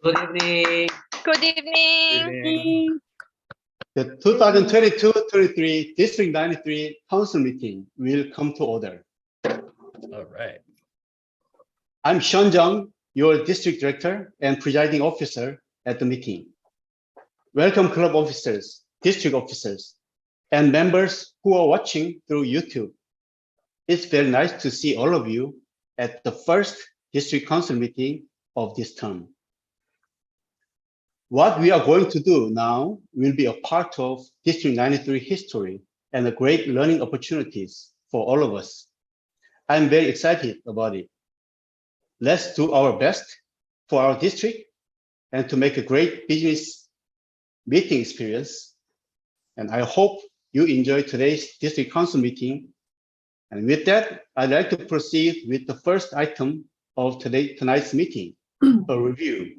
Good evening. Good evening. The 2022-23 District 93 Council meeting will come to order. All right. I'm Sean Jung, your District Director and Presiding Officer at the meeting. Welcome club officers, district officers, and members who are watching through YouTube. It's very nice to see all of you at the first District Council meeting of this term. What we are going to do now will be a part of District 93 history and a great learning opportunities for all of us. I'm very excited about it. Let's do our best for our district and to make a great business meeting experience. And I hope you enjoy today's District Council meeting. And with that, I'd like to proceed with the first item of tonight's meeting, a review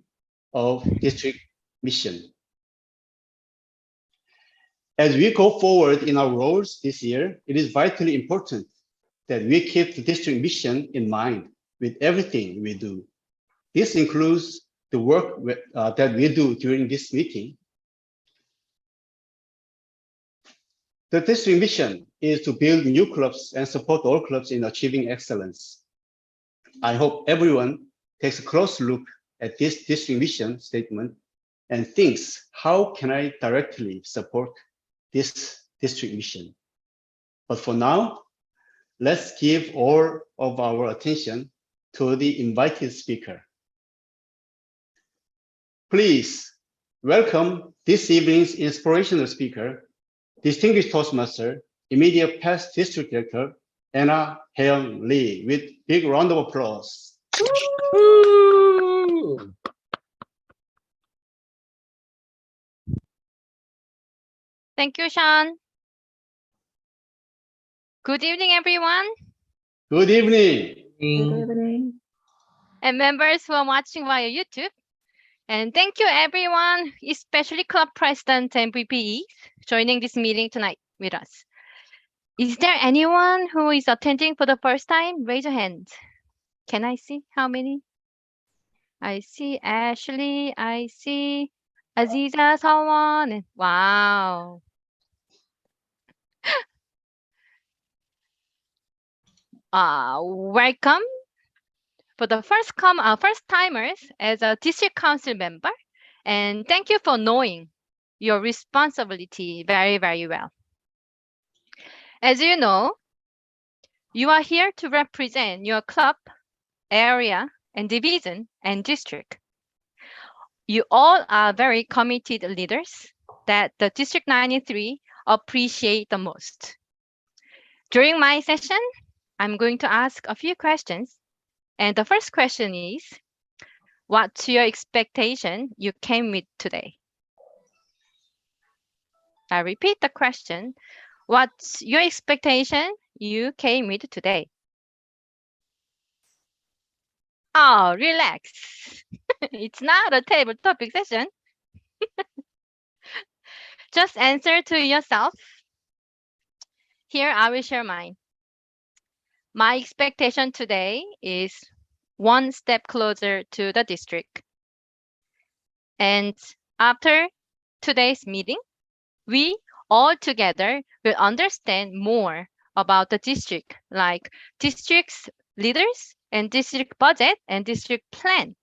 of district mission. As we go forward in our roles this year, it is vitally important that we keep the district mission in mind with everything we do. This includes the work that we do during this meeting. The district mission is to build new clubs and support all clubs in achieving excellence. I hope everyone takes a close look at this district mission statement and thinks, how can I directly support this district mission? But for now, let's give all of our attention to the invited speaker. Please welcome this evening's inspirational speaker, distinguished Toastmaster, immediate past district director, Anna Haeyoung Lee, with big round of applause. Woo! Thank you, Sean. Good evening, everyone, Good evening. and members who are watching via YouTube. And thank you, everyone, especially club presidents and VPEs, joining this meeting tonight with us. Is there anyone who is attending for the first time? Raise your hand. Can I see how many? I see Ashley. I see Aziza, Sawan, and wow. Welcome for the first timers as a district council member, and thank you for knowing your responsibility very, very well. As you know, you are here to represent your club, area, and division and district. You all are very committed leaders that the District 93 appreciate the most. During my session, I'm going to ask a few questions. And the first question is, what's your expectation you came with today? I repeat the question. What's your expectation you came with today? Oh, relax. It's not a table topic session. Just answer to yourself. Here, I will share mine. My expectation today is one step closer to the district. And after today's meeting, we all together will understand more about the district, like district's leaders and district budget and district plan.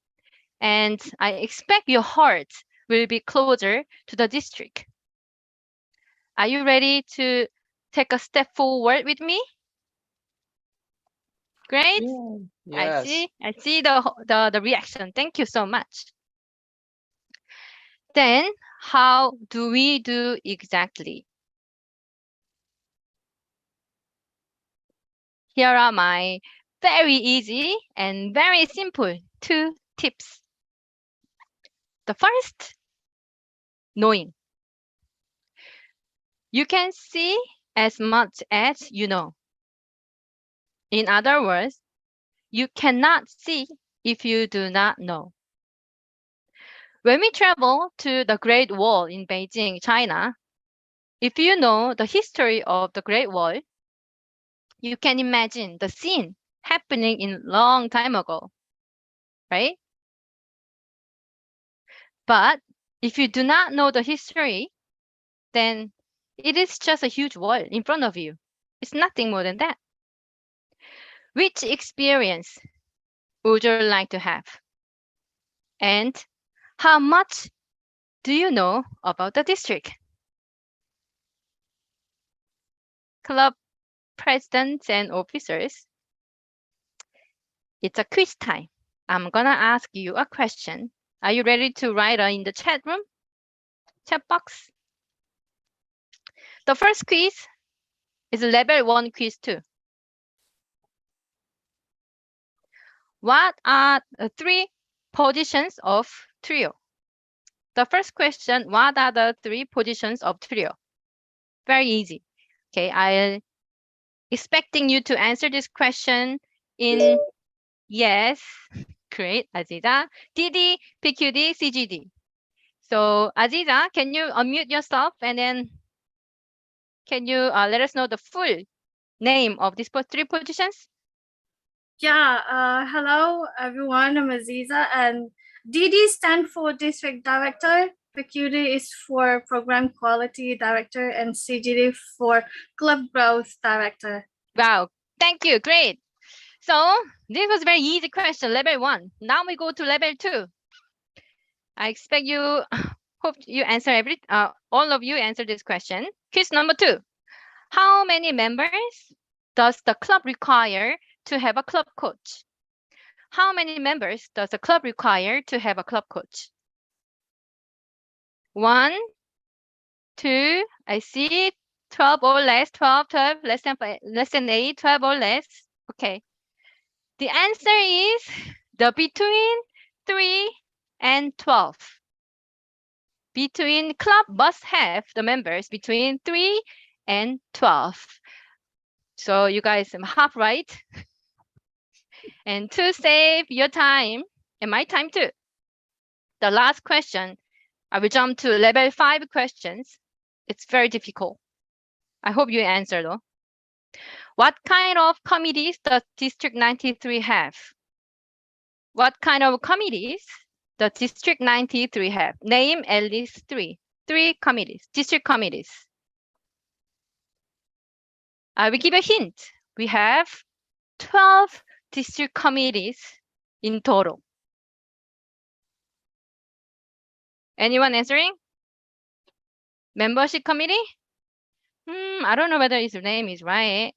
And I expect your heart will be closer to the district. Are you ready to take a step forward with me? Great. Yes. I see the reaction. Thank you so much. Then how do we do exactly? Here are my very easy and very simple 2 tips. The first, knowing. You can see as much as you know. In other words, you cannot see if you do not know. When we travel to the Great Wall in Beijing, China, if you know the history of the Great Wall, you can imagine the scene happening in long time ago, right? But if you do not know the history, then it is just a huge wall in front of you. It's nothing more than that. Which experience would you like to have? And how much do you know about the district? Club presidents and officers, it's a quiz time. I'm gonna ask you a question. Are you ready to write in the chat room? Chat box. The first quiz is level 1 quiz 2. What are the 3 positions of trio? The first question, what are the 3 positions of trio? Very easy. Okay, I'm expecting you to answer this question in yes. Great, Aziza. DD, PQD, CGD. So Aziza, can you unmute yourself and then can you let us know the full name of these 3 positions? Yeah, hello everyone, I'm Aziza, and DD stand for District Director, PQD is for Program Quality Director, and CGD for Club Growth Director. Wow, thank you, great. So this was a very easy question, level 1. Now we go to level 2. I expect you, hope you answer all of you answer this question. Quiz number 2. How many members does the club require to have a club coach? How many members does the club require to have a club coach? 1, 2, I see 12 or less, 12, less than 8, 12 or less. Okay. The answer is the between 3 and 12. Between club must have the members between 3 and 12. So you guys are half right. And to save your time and my time too, the last question, I will jump to level 5 questions. It's very difficult. I hope you answer though. What kind of committees does District 93 have? What kind of committees does District 93 have? Name at least 3 committees, district committees. I will give a hint. We have 12 district committees in total. Anyone answering? Membership committee? I don't know whether his name is right.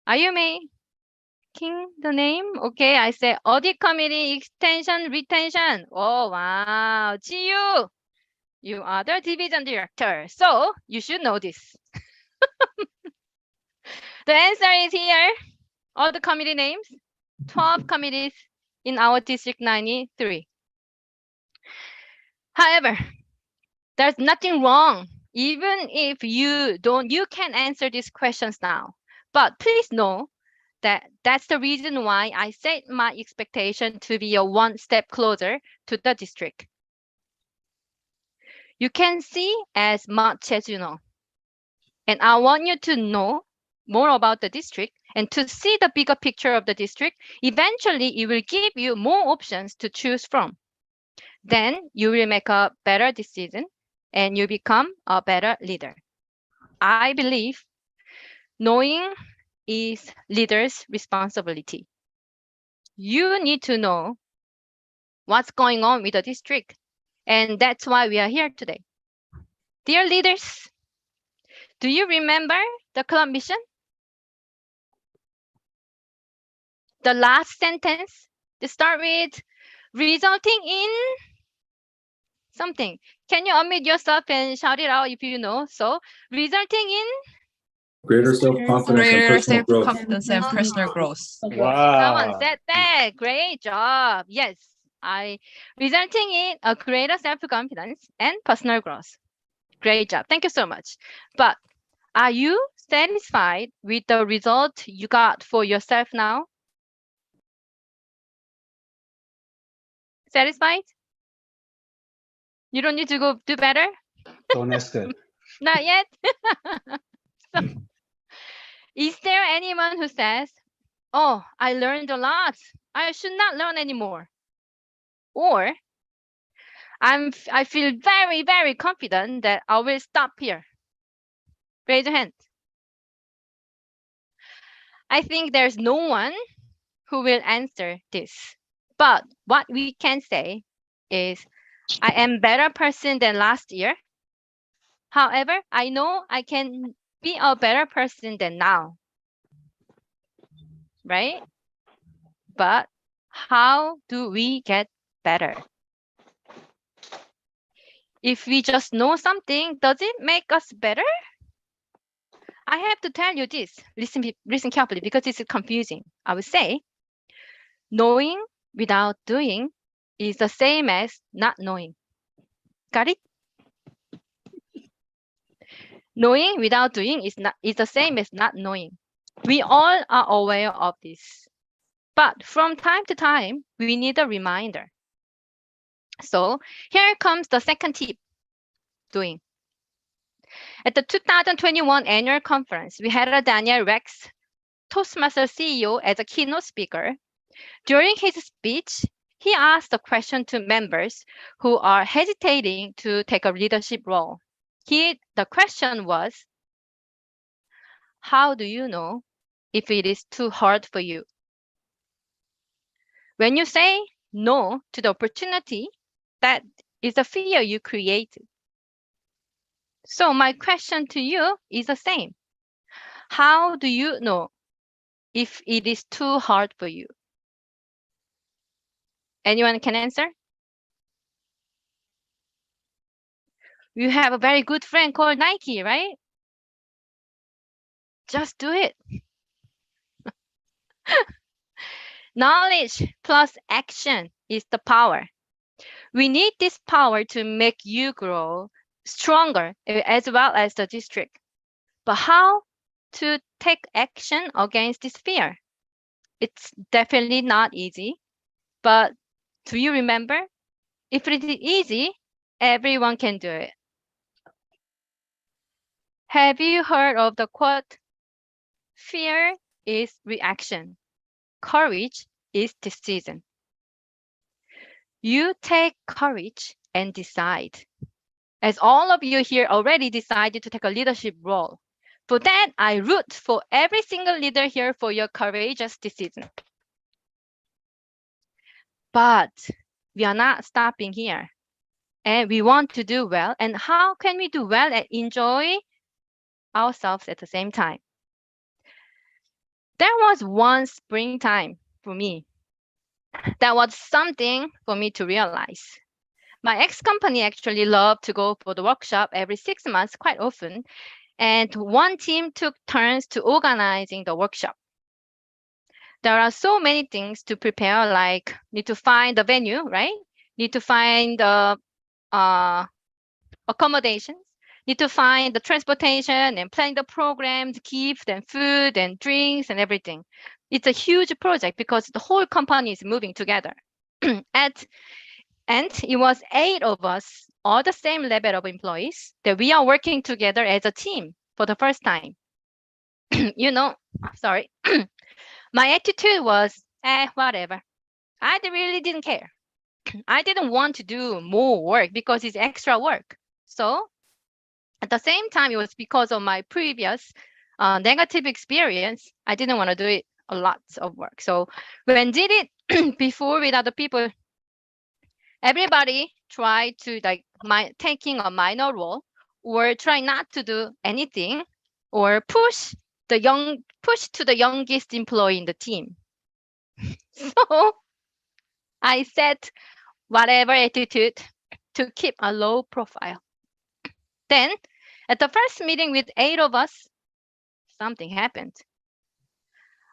Are you making the name? Okay, I say audit committee, extension, retention. Oh, wow. Jiyu, you are the division director. So you should know this. The answer is here. All the committee names, 12 committees in our District 93. However, there's nothing wrong. Even if you can answer these questions now. But please know that that's the reason why I set my expectation to be a 1 step closer to the district. You can see as much as you know. And I want you to know more about the district and to see the bigger picture of the district. Eventually, it will give you more options to choose from. Then you will make a better decision and you become a better leader. I believe knowing is leader's responsibility. You need to know what's going on with the district. And that's why we are here today. Dear leaders, do you remember the club mission? The last sentence, to start with, resulting in something. Can you unmute yourself and shout it out if you know? So, resulting in greater self-confidence and personal growth. Someone said that. Great job. Yes, resulting in a greater self-confidence and personal growth. Great job. Thank you so much. But are you satisfied with the result you got for yourself now? Satisfied? You don't need to go do better? Don't ask that. Not yet? So, is there anyone who says, oh, I learned a lot. I should not learn anymore? Or, I feel very, very confident that I will stop here. Raise your hand. I think there's no one who will answer this. But what we can say is, I am better person than last year. However, I know I can be a better person than now. Right? But how do we get better? If we just know something, does it make us better? I have to tell you this. Listen carefully because it's confusing. I would say, knowing without doing is the same as not knowing. Got it? Knowing without doing is the same as not knowing. We all are aware of this. But from time to time, we need a reminder. So here comes the second tip, doing. At the 2021 annual conference, we had a Daniel Rex, Toastmaster CEO, as a keynote speaker. During his speech, he asked a question to members who are hesitating to take a leadership role. The question was, how do you know if it is too hard for you? When you say no to the opportunity, that is the fear you created. So my question to you is the same. How do you know if it is too hard for you? Anyone can answer? You have a very good friend called Nike, right? Just do it. Knowledge plus action is the power. We need this power to make you grow stronger as well as the district. But how to take action against this fear? It's definitely not easy. But do you remember? If it is easy, everyone can do it. Have you heard of the quote? Fear is reaction. Courage is decision. You take courage and decide. As all of you here already decided to take a leadership role. For that, I root for every single leader here for your courageous decision. But we are not stopping here. And we want to do well. And how can we do well and enjoy ourselves at the same time? There was one springtime for me. That was something for me to realize. My ex-company actually loved to go for the workshop every 6 months quite often. And one team took turns to organizing the workshop. There are so many things to prepare, like need to find the venue, right? Need to find the accommodations, need to find the transportation and plan the programs, gift and food and drinks and everything. It's a huge project because the whole company is moving together. And it was 8 of us, all the same level of employees, that we are working together as a team for the first time. Sorry. My attitude was, whatever. I really didn't care. I didn't want to do more work because it's extra work. So at the same time, it was because of my previous negative experience. I didn't want to do it a lot of work. So when did it before with other people, everybody tried to taking a minor role or try not to do anything or push to the youngest employee in the team. So I set whatever attitude to keep a low profile. Then at the first meeting with 8 of us, something happened.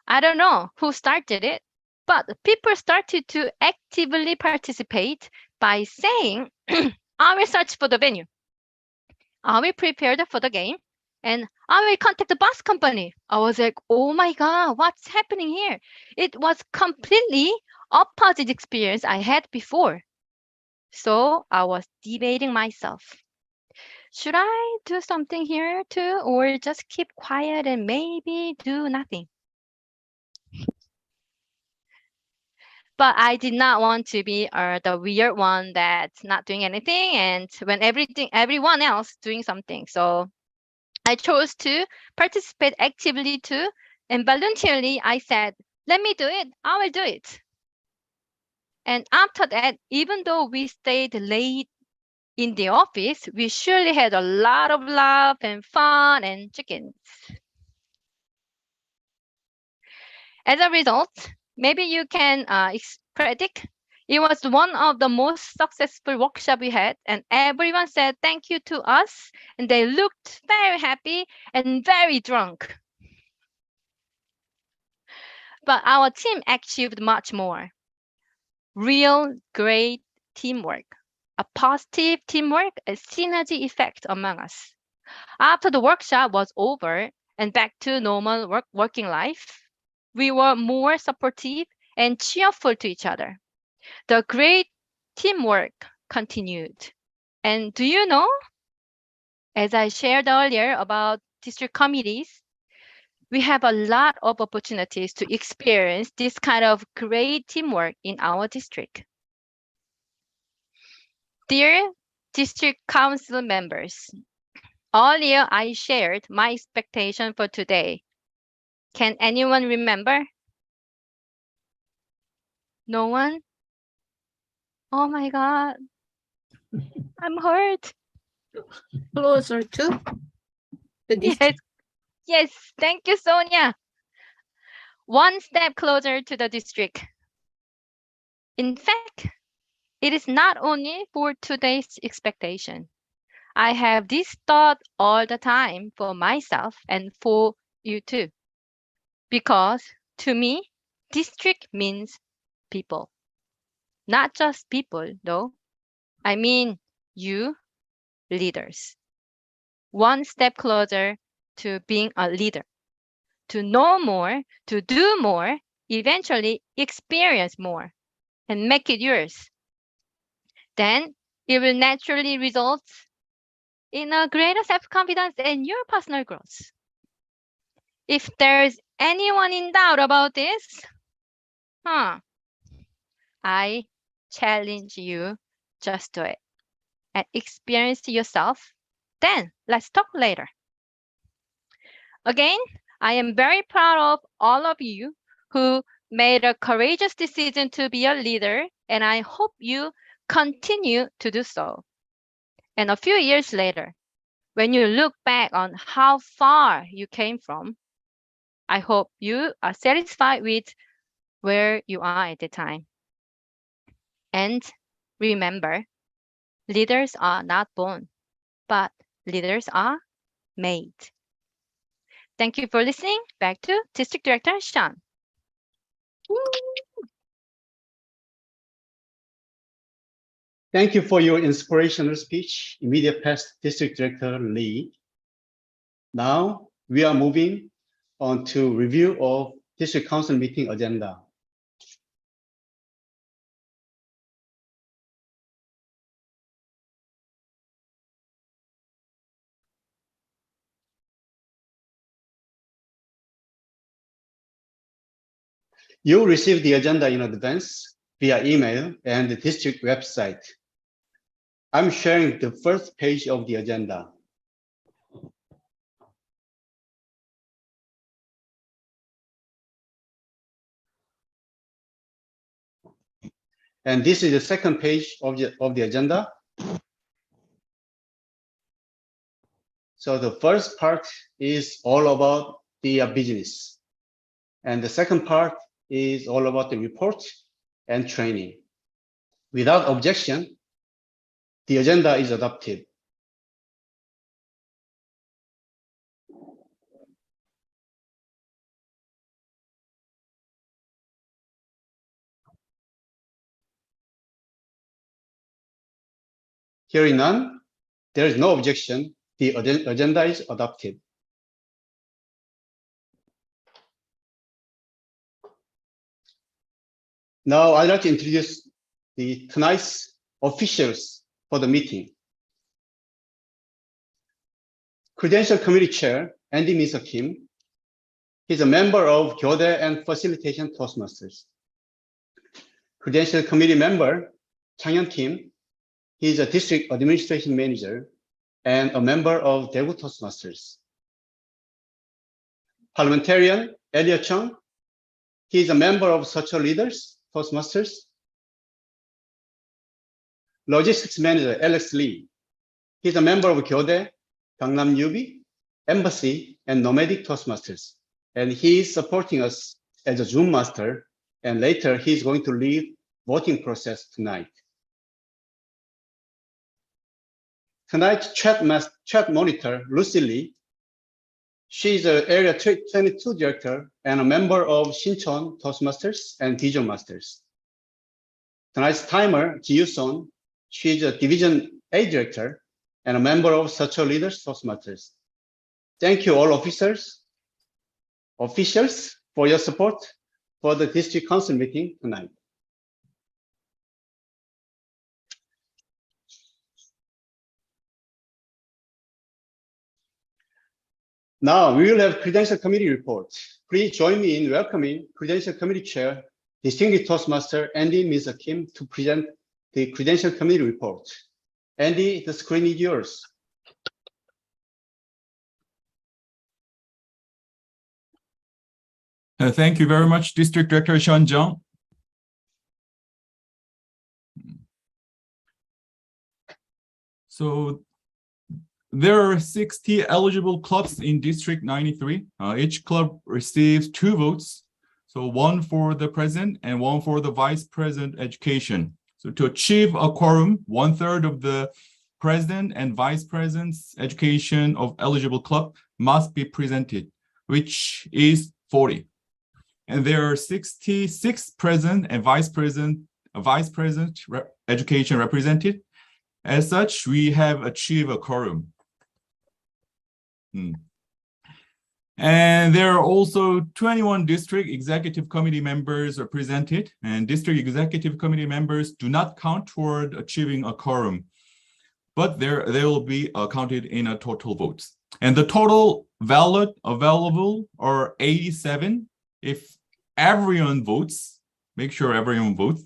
I don't know who started it, but people started to actively participate by saying, I will search for the venue. I will prepare for the game. And I will contact the bus company. I was like, oh my God, what's happening here? It was completely opposite experience I had before. So I was debating myself. Should I do something here too, or just keep quiet and maybe do nothing? But I did not want to be the weird one that's not doing anything, and when everyone else doing something. So I chose to participate actively too, and voluntarily I said, let me do it, I will do it. And after that, even though we stayed late in the office, we surely had a lot of love and fun and chickens. As a result, maybe you can predict it was one of the most successful workshops we had, and everyone said thank you to us, and they looked very happy and very drunk. But our team achieved much more. Real great teamwork, a positive teamwork, a synergy effect among us. After the workshop was over and back to normal working life, we were more supportive and cheerful to each other. The great teamwork continued. And do you know, as I shared earlier about district committees, we have a lot of opportunities to experience this kind of great teamwork in our district. Dear district council members, earlier I shared my expectation for today. Can anyone remember? No one? Oh my God. I'm hurt. Closer to the district. Yes, thank you, Sonia. One step closer to the district. In fact, it is not only for today's expectation. I have this thought all the time for myself and for you too. Because to me, district means people. Not just people, though. I mean you, leaders. One step closer to being a leader. To know more, to do more, eventually experience more, and make it yours. Then it will naturally result in a greater self-confidence and your personal growth. If there's anyone in doubt about this, I challenge you, just do it and experience yourself. Then let's talk later. Again, I am very proud of all of you who made a courageous decision to be a leader, and I hope you continue to do so. And a few years later, when you look back on how far you came from, I hope you are satisfied with where you are at the time. And remember, leaders are not born, but leaders are made. Thank you for listening. Back to District Director Sean. Thank you for your inspirational speech, immediate past District Director Lee. Now we are moving on to review of District Council meeting agenda. You received the agenda in advance via email and the district website. I'm sharing the first page of the agenda. And this is the second page of the agenda. So the first part is all about the business. And the second part is all about the report and training. Without objection, the agenda is adopted. Hearing none, there is no objection. The agenda is adopted. Now I'd like to introduce tonight's officials for the meeting. Credential Committee Chair, Andy Minseok Kim. He's a member of Gyodae and Facilitation Toastmasters. Credential Committee member, Changhyun Kim. He is a District Administration Manager and a member of Daegu Toastmasters. Parliamentarian, Elliot Chung. He is a member of Social Leaders, Toastmasters. Logistics Manager, Alex Lee. He's a member of Gyode, Gangnam Yubi, Embassy, and Nomadic Toastmasters. And he is supporting us as a Zoom master, and later he's going to lead voting process tonight. Tonight's chat monitor, Lucy Lee. She's an Area 22 Director and a member of Shincheon Toastmasters and Dijon Masters. Tonight's timer, Ji Yuson. She's a Division A Director and a member of Social Leaders Toastmasters. Thank you all officials for your support for the District Council meeting tonight. Now we will have Credential Committee report. Please join me in welcoming Credential Committee Chair, Distinguished Toastmaster Andy Misa Kim to present the Credential Committee report. Andy, the screen is yours. Thank you very much, District Director Sean Jung. So there are 60 eligible clubs in District 93. Each club receives 2 votes. So 1 for the president and 1 for the vice president education. So to achieve a quorum, 1/3 of the president and vice president's education of eligible club must be presented, which is 40. And there are 66 president and vice president education represented. As such, we have achieved a quorum. And there are also 21 district executive committee members represented, and district executive committee members do not count toward achieving a quorum, but they will be counted in a total votes. And the total ballot available are 87. If everyone votes, make sure everyone votes.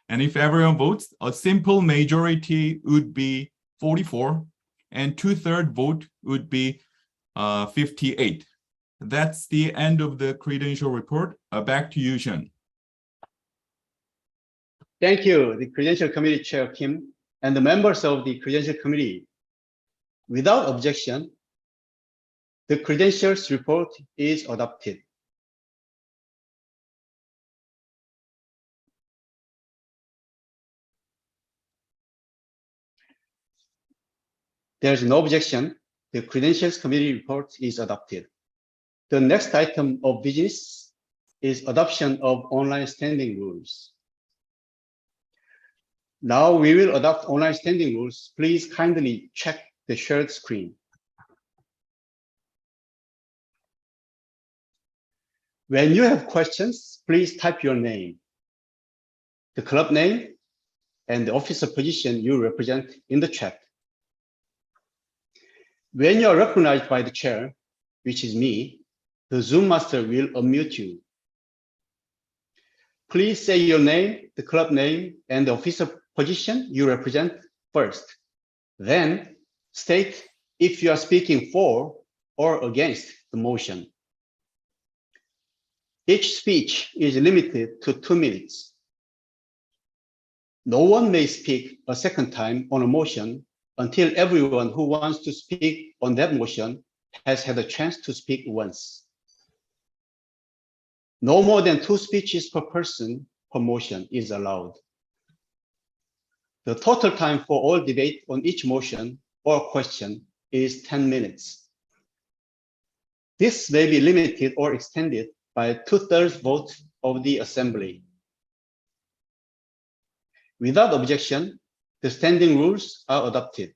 And if everyone votes, a simple majority would be 44, and 2/3 vote would be 58. That's the end of the credential report. Back to you, Sean. Thank you, the Credential Committee Chair Kim and the members of the Credential Committee. Without objection, the credentials report is adopted. There is no objection. The Credentials Committee report is adopted. The next item of business is adoption of online standing rules. Now we will adopt online standing rules. Please kindly check the shared screen. When you have questions, please type your name, the club name, and the officer position you represent in the chat. When you are recognized by the chair, which is me, the Zoom master will unmute you. Please say your name, the club name, and the officer position you represent first. Then state if you are speaking for or against the motion. Each speech is limited to 2 minutes. No one may speak a second time on a motion until everyone who wants to speak on that motion has had a chance to speak once. No more than 2 speeches per person per motion is allowed. The total time for all debate on each motion or question is 10 minutes. This may be limited or extended by 2/3 vote of the assembly. Without objection, the standing rules are adopted.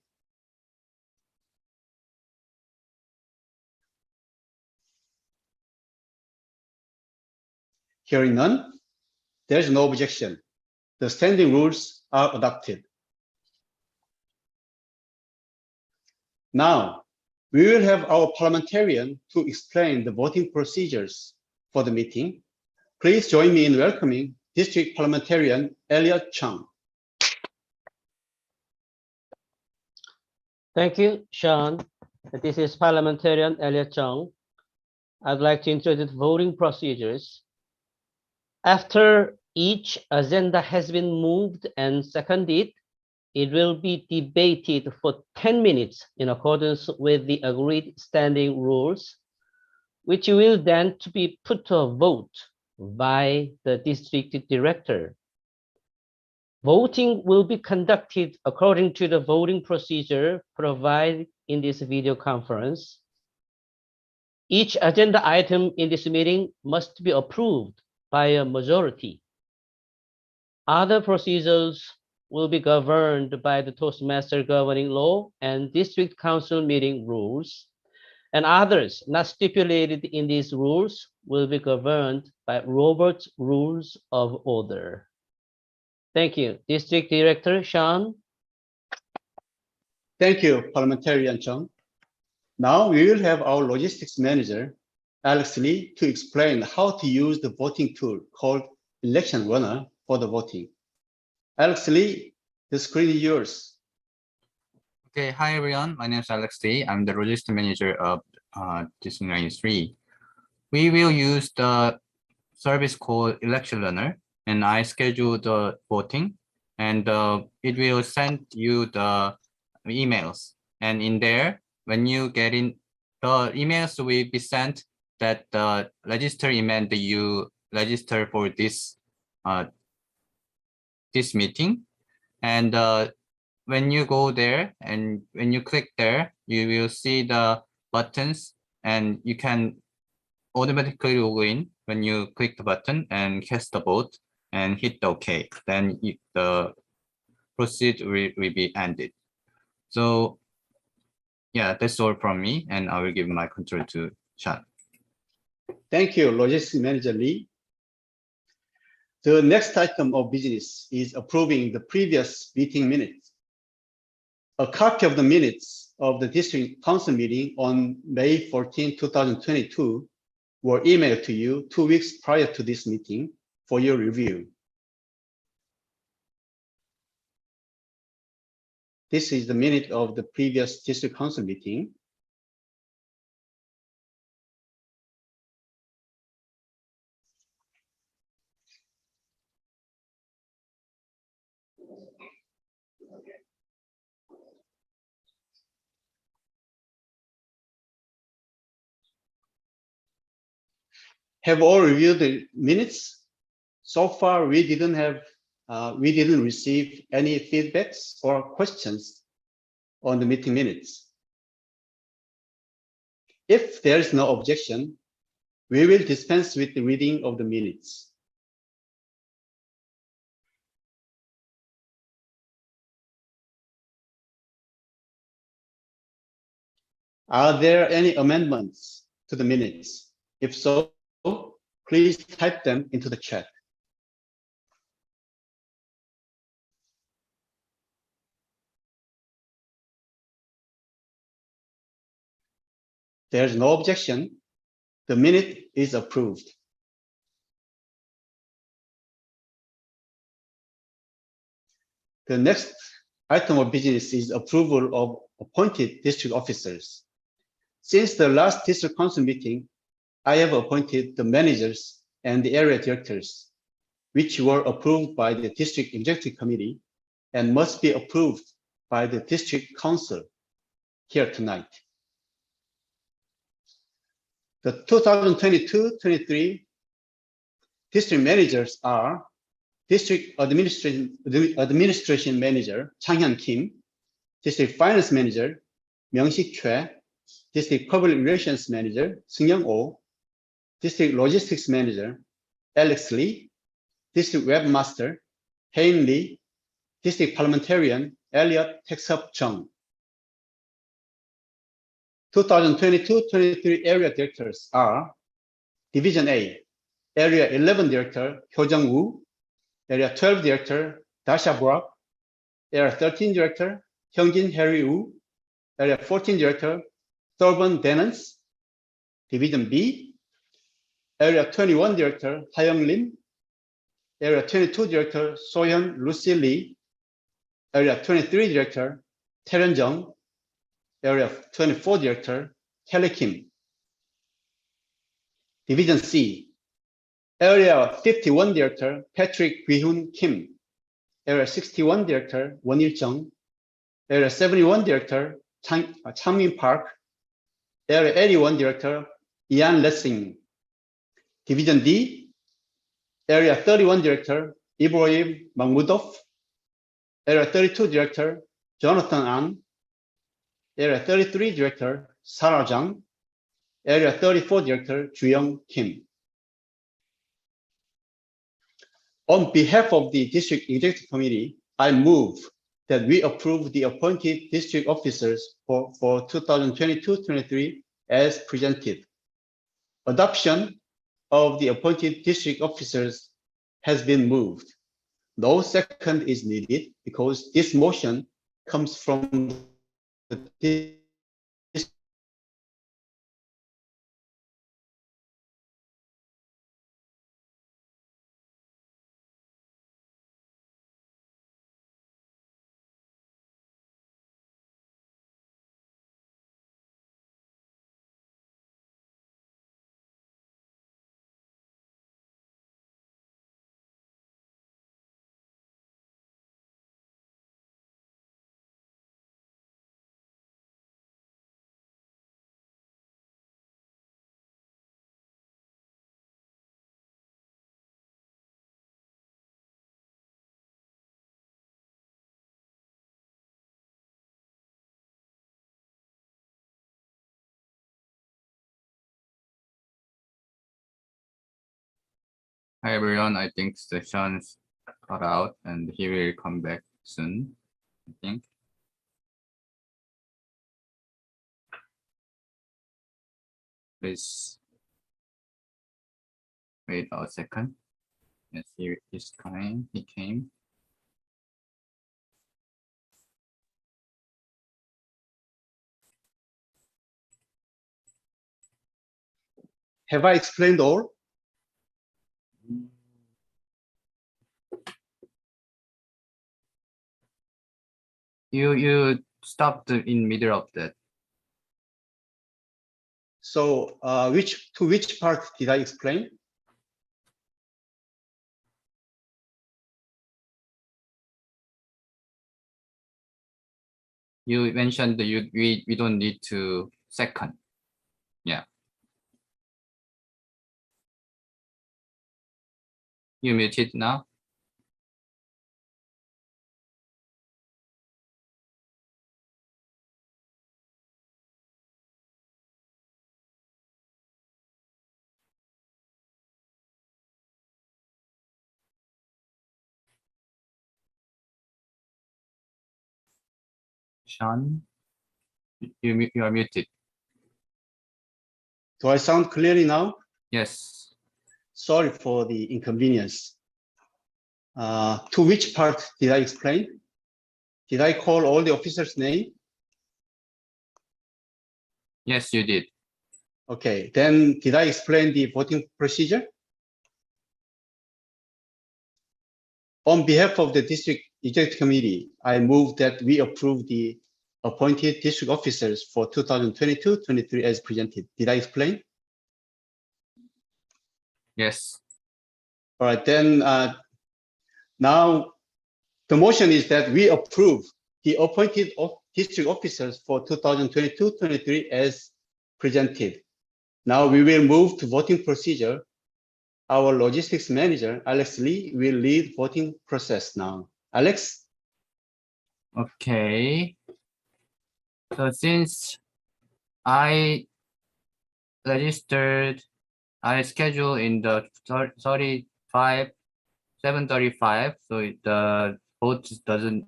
Hearing none, there is no objection. The standing rules are adopted. Now, we will have our parliamentarian to explain the voting procedures for the meeting. Please join me in welcoming District Parliamentarian Elliot Chung. Thank you, Sean. This is Parliamentarian Elliot Chung. I'd like to introduce voting procedures. After each agenda has been moved and seconded, it will be debated for 10 minutes in accordance with the agreed standing rules, which will then to be put to a vote by the district director. Voting will be conducted according to the voting procedure provided in this video conference. Each agenda item in this meeting must be approved by a majority. Other procedures will be governed by the Toastmaster governing law and district council meeting rules, and others not stipulated in these rules will be governed by Robert's Rules of Order. Thank you. District Director Sean. Thank you, Parliamentarian Chung. Now we will have our logistics manager, Alex Lee, to explain how to use the voting tool called Election Runner for the voting. Alex Lee, the screen is yours. Okay, hi everyone. My name is Alex Lee. I'm the logistics manager of District 93. We will use the service called Election Runner, and I schedule the voting, and it will send you the emails. And in there, when you get in, the emails will be sent that the register email that you register for this this meeting. And when you go there and when you click there, you will see the buttons, and you can automatically log in when you click the button and cast the vote and hit OK. Then the procedure will be ended. So yeah, that's all from me, and I will give my control to Sean. Thank you, Logistics Manager Lee. The next item of business is approving the previous meeting minutes. A copy of the minutes of the District Council meeting on May 14, 2022 were emailed to you 2 weeks prior to this meeting for your review. This is the minute of the previous District Council meeting. Have all reviewed the minutes? So far, we didn't receive any feedbacks or questions on the meeting minutes. If there is no objection, we will dispense with the reading of the minutes. Are there any amendments to the minutes? If so, please type them into the chat. There's no objection. The minute is approved. The next item of business is approval of appointed district officers. Since the last district council meeting, I have appointed the managers and the area directors, which were approved by the district executive committee and must be approved by the district council here tonight. The 2022-23 district managers are District Administration Manager Chang-hyun Kim, District Finance Manager Myung-sik Choi, District Public Relations Manager Seung-young Oh, District Logistics Manager Alex Lee, District Webmaster Hein Lee, District Parliamentarian Elliot Taek-sup Chung. 2022-23 area directors are Division A, Area 11 Director Hyo Jung-woo, Area 12 Director Dasha Brock, Area 13 Director Hyungjin Harry Woo, Area 14 Director Thorburn Denance, Division B, Area 21 Director Hayoung Lim, Area 22 Director Soyeon Lucy Lee. Area 23 Director Taereon Jung. Area 24 Director Kelly Kim. Division C. Area 51 Director Patrick Gi-hun Kim. Area 61 Director Won-il Jung. Area 71 Director Changmin Park. Area 81 Director Ian Lessing. Division D. Area 31 Director Ibrahim Mahmudov. Area 32 Director Jonathan An. Area 33 Director Sarah Zhang. Area 34 Director Ju-young Kim. On behalf of the District Executive Committee, I move that we approve the appointed district officers for 2022-23 as presented. Adoption of the appointed district officers has been moved. No second is needed because this motion comes from the Hi everyone, I think Sean's cut out and he will come back soon, I think. Please wait a second. Yes, he's coming, he came. Have I explained all? You stopped in middle of that. So to which part did I explain? You mentioned that we don't need to second. Yeah. You muted now? Sean, you are muted. Do I sound clearly now? Yes. Sorry for the inconvenience. To which part did I explain? Did I call all the officers' name? Yes, you did. Okay, then did I explain the voting procedure? On behalf of the District Executive Committee, I move that we approve the appointed district officers for 2022-23 as presented. Did I explain? Yes. All right, then now the motion is that we approve the appointed district officers for 2022-23 as presented. Now we will move to voting procedure. Our logistics manager, Alex Lee, will lead voting process now. Alex? Okay. So since I registered, I scheduled in the 7:35, so the vote doesn't,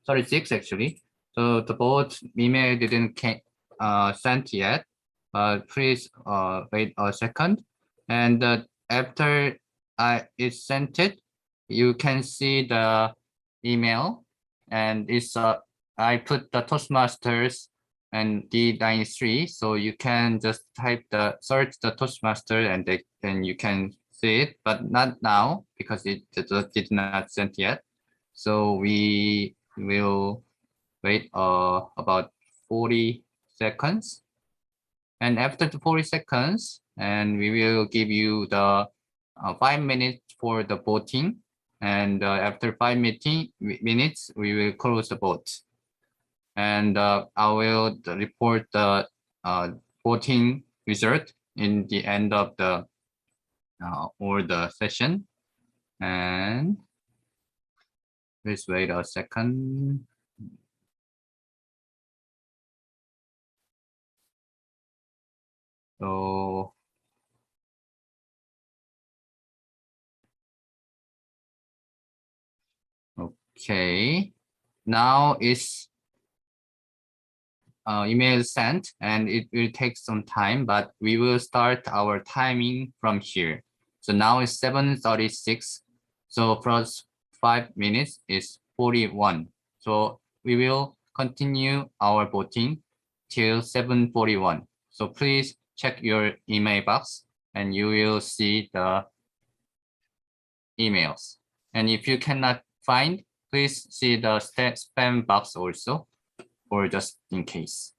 36 actually. So the vote email didn't sent yet. Please wait a second. And after it sent it, you can see the email, and it's I put the Toastmasters and D93, so you can just search the Toastmaster, and then you can see it, but not now because it did not send yet. So we will wait about 40 seconds. And after the 40 seconds, and we will give you the 5 minutes for the voting. And after 5 minutes, we will close the vote. And I will report the voting result in the end of the or the session. And please wait a second. So okay, now it's email sent, and it will take some time, but we will start our timing from here. So now it's 7:36. So plus 5 minutes is 41. So we will continue our voting till 7:41. So please check your email box and you will see the emails. And if you cannot find, please see the spam box also, or just in case.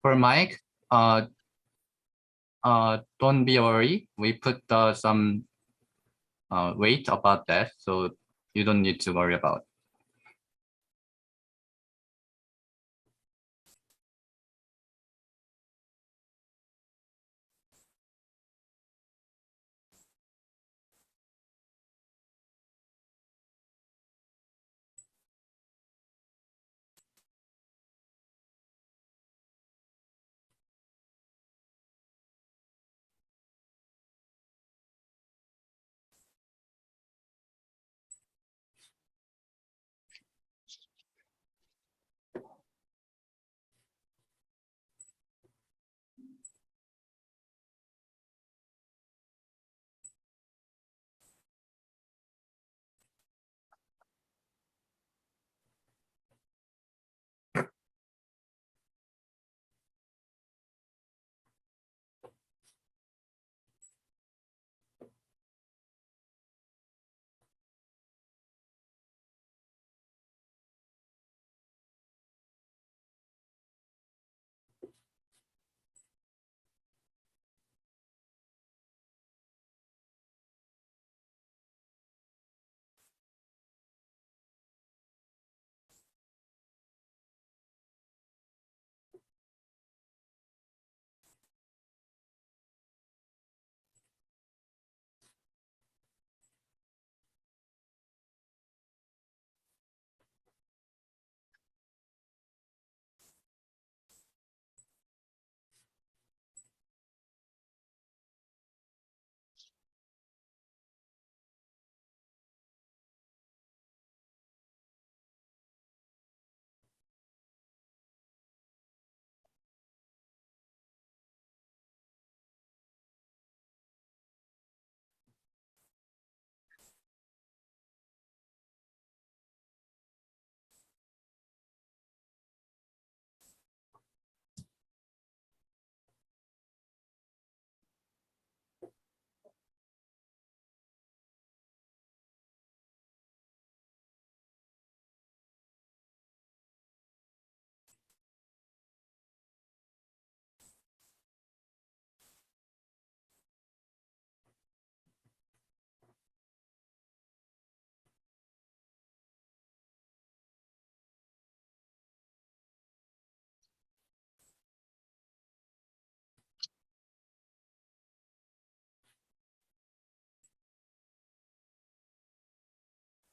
For Mike, don't be worried. We put some weight about that, so you don't need to worry about.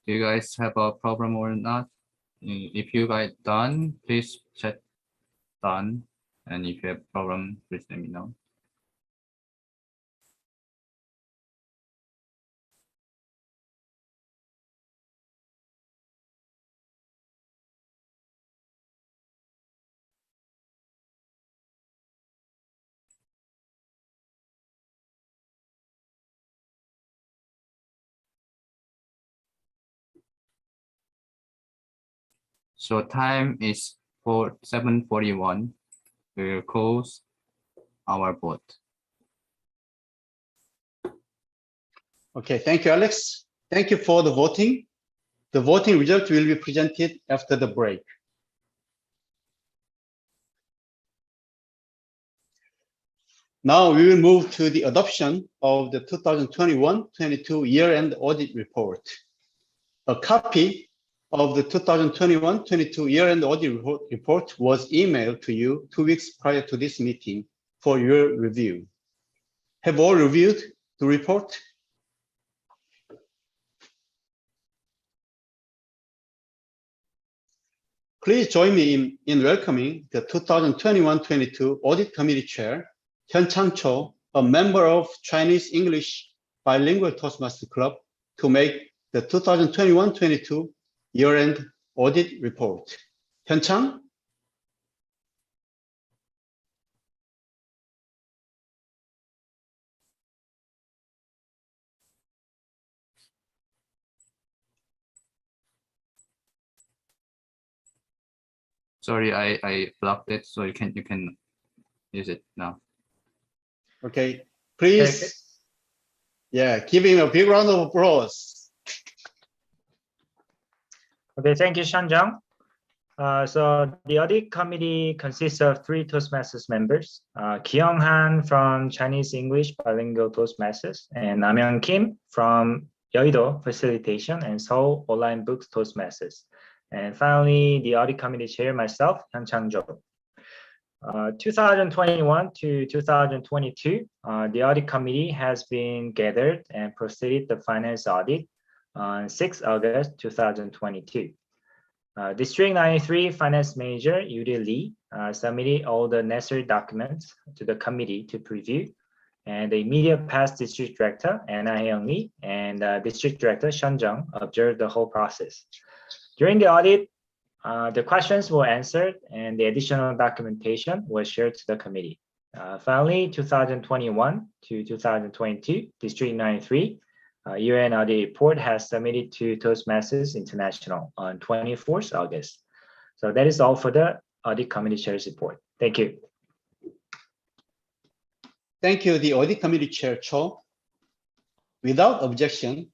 Do you guys have a problem or not? If you guys done, please chat done. And if you have problem, please let me know. So time is 7:41. We will close our vote. Okay, thank you, Alex. Thank you for the voting. The voting result will be presented after the break. Now we will move to the adoption of the 2021-22 year-end audit report. A copy of the 2021-22 year-end audit report was emailed to you 2 weeks prior to this meeting for your review. Have all reviewed the report? Please join me in welcoming the 2021-22 Audit Committee Chair, Hyun-Chang Cho, a member of Chinese English Bilingual Toastmaster Club, to make the 2021-22 year-end audit report. Hyun-Chang? Sorry, I blocked it, so you can use it now. Okay, please. Yeah, give him a big round of applause. Okay, thank you, Shanjang. So the audit committee consists of 3 Toastmasters members, Kyung Han from Chinese English Bilingual Toastmasters, and Namyeon Kim from Yeouido Facilitation and Seoul Online Books Toastmasters. And finally, the audit committee chair, myself, Hyun-Chang Cho. 2021 to 2022, the audit committee has been gathered and proceeded the finance audit on 6 August 2022. District 93 Finance Manager Yuri Lee submitted all the necessary documents to the committee to preview, and the immediate past District Director Anna Hyung Lee and District Director Sean Jung observed the whole process. During the audit, the questions were answered and the additional documentation was shared to the committee. Finally, 2021 to 2022, District 93 year-end audit report has submitted to Toastmasters International on 24th August. So that is all for the audit committee chair's report. Thank you. Thank you, the audit committee chair, Cho. Without objection,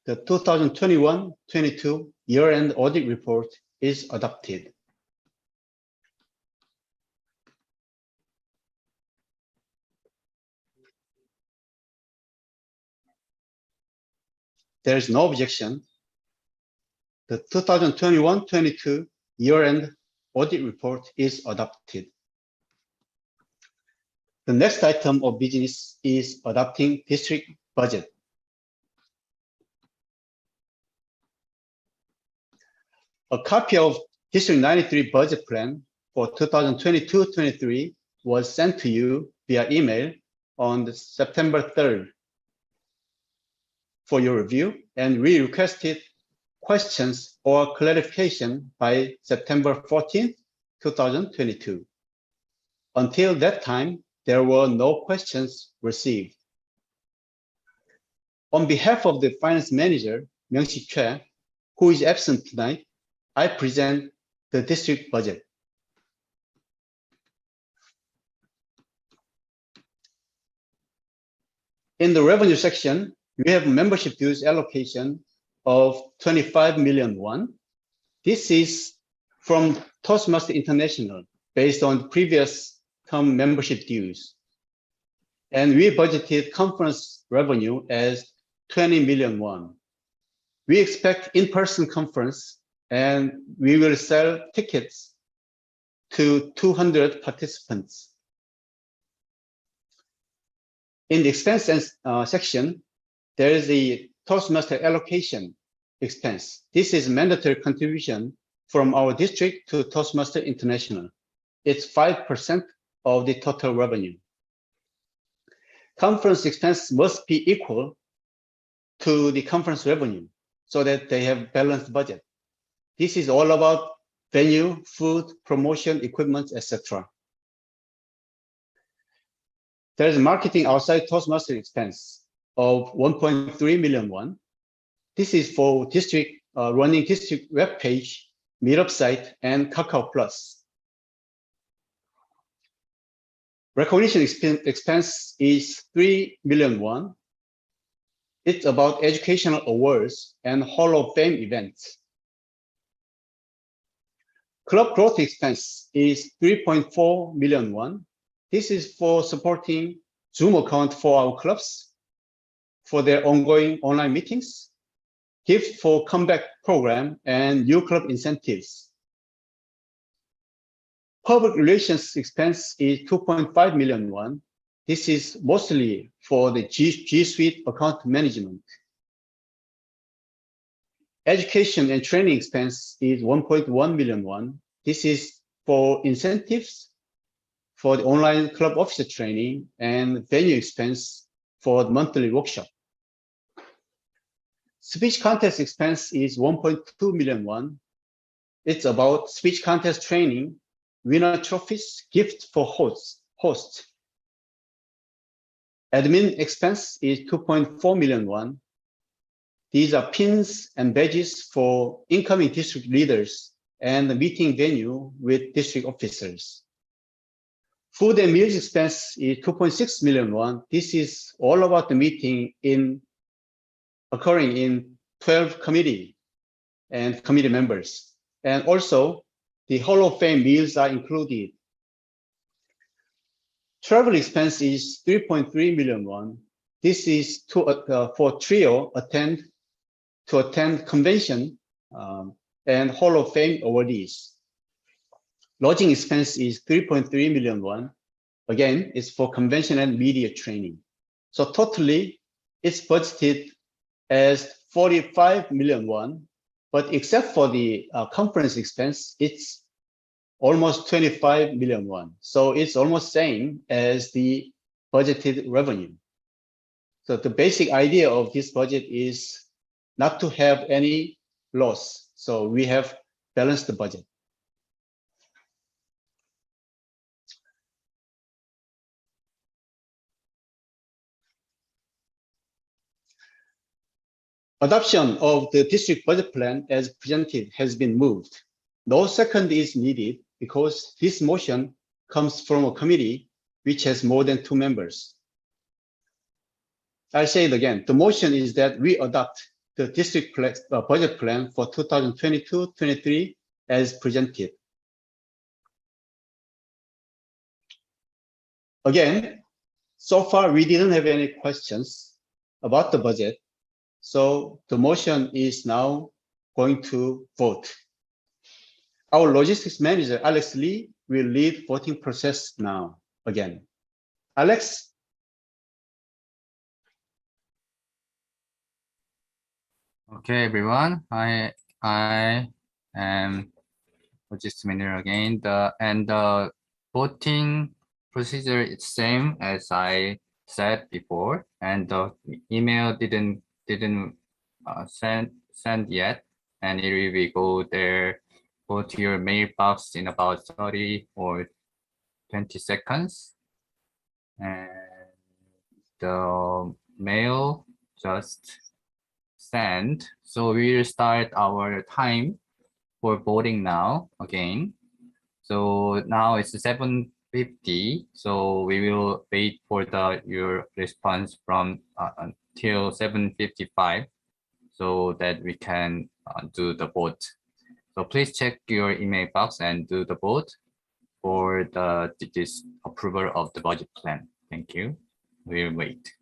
the 2021-22 year-end audit report is adopted. There is no objection. The 2021-22 year-end audit report is adopted. The next item of business is adopting district budget. A copy of District 93 budget plan for 2022-23 was sent to you via email on September 3rd for your review, and we requested questions or clarification by September 14th, 2022. Until that time, there were no questions received. On behalf of the finance manager, Myung-Sik Choi, who is absent tonight, I present the district budget. In the revenue section, we have membership dues allocation of 25 million won. This is from Toastmaster International based on previous term membership dues. And we budgeted conference revenue as 20 million won. We expect in-person conference and we will sell tickets to 200 participants. In the expense section, there is a Toastmaster allocation expense. This is mandatory contribution from our district to Toastmaster International. It's 5% of the total revenue. Conference expense must be equal to the conference revenue so that they have balanced budget. This is all about venue, food, promotion, equipment, etc. There is marketing outside Toastmaster expense of 1.3 million won. This is for district running district web page, meetup site, and Kakao Plus. Recognition expense is 3 million won. It's about educational awards and Hall of Fame events. Club growth expense is 3.4 million won. This is for supporting Zoom account for our clubs, for their ongoing online meetings, gift for comeback program, and new club incentives. Public relations expense is 2.5 million won. This is mostly for the G Suite account management. Education and training expense is 1.1 million won. This is for incentives for the online club officer training and venue expense for the monthly workshop. Speech contest expense is 1.2 million won. It's about speech contest training, winner trophies, gift for hosts. Admin expense is 2.4 million won. These are pins and badges for incoming district leaders and the meeting venue with district officers. Food and meals expense is 2.6 million won. This is all about the meeting occurring in 12 committee and committee members. And also the Hall of Fame meals are included. Travel expense is 3.3 million won. This is for trio to attend convention and Hall of Fame awardees. Lodging expense is 3.3 million won. Again, it's for convention and media training. So totally, it's budgeted as 45 million won, but except for the conference expense, it's almost 25 million won. So it's almost same as the budgeted revenue. So the basic idea of this budget is not to have any loss. So we have balanced the budget. Adoption of the district budget plan as presented has been moved. No second is needed because this motion comes from a committee which has more than 2 members. I'll say it again. The motion is that we adopt the district budget plan for 2022-23 as presented. Again, so far we didn't have any questions about the budget. So the motion is now going to vote. Our logistics manager, Alex Lee, will lead voting process now again. Alex? Okay, everyone. I am logistics manager again. The voting procedure is same as I said before, and the email didn't send yet, and it will go to your mailbox in about 30 or 20 seconds, and the mail just sent. So we will start our time for voting now again. So now it's 7:50. So we will wait for your response from until 7:55, so that we can do the vote. So please check your email box and do the vote for this approval of the budget plan. Thank you. We'll wait.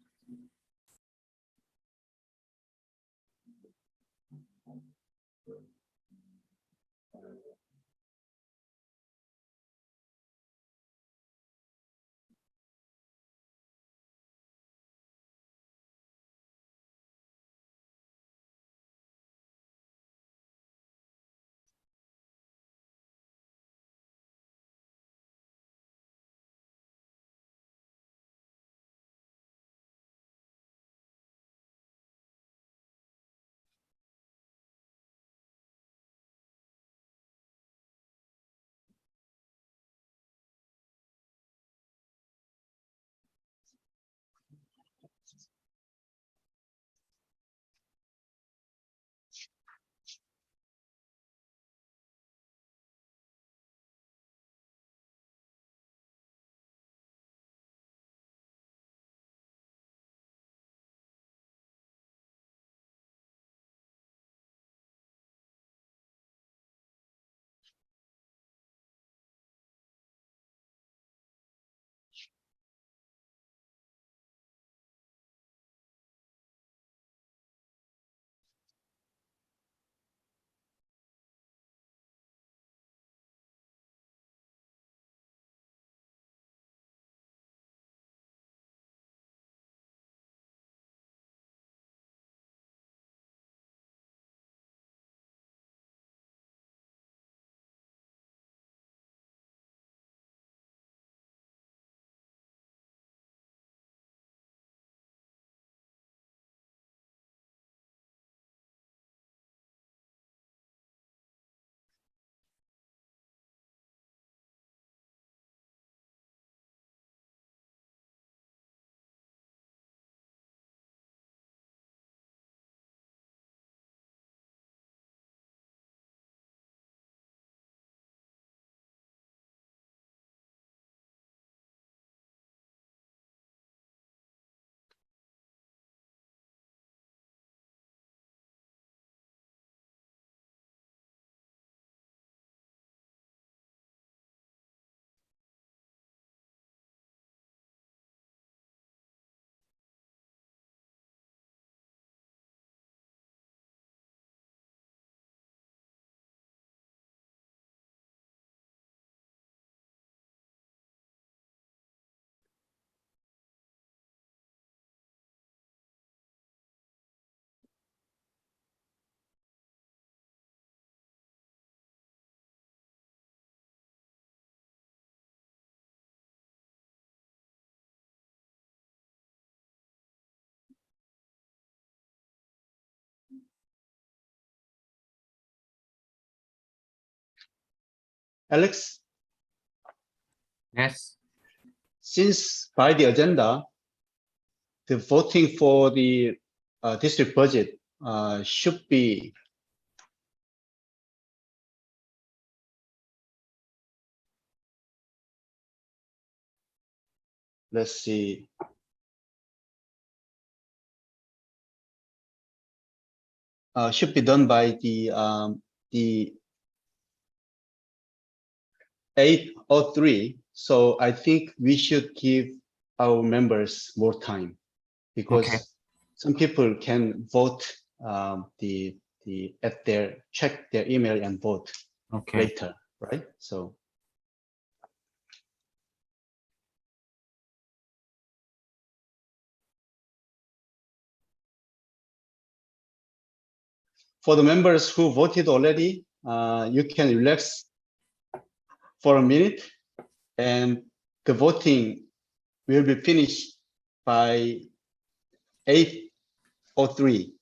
Alex, Yes. since by the agenda, the voting for the district budget should be let's see. Should be done by the 8:03. So I think we should give our members more time because Okay. some people can vote check their email and vote Okay. later, right? So for the members who voted already, you can relax for a minute and the voting will be finished by 8:03.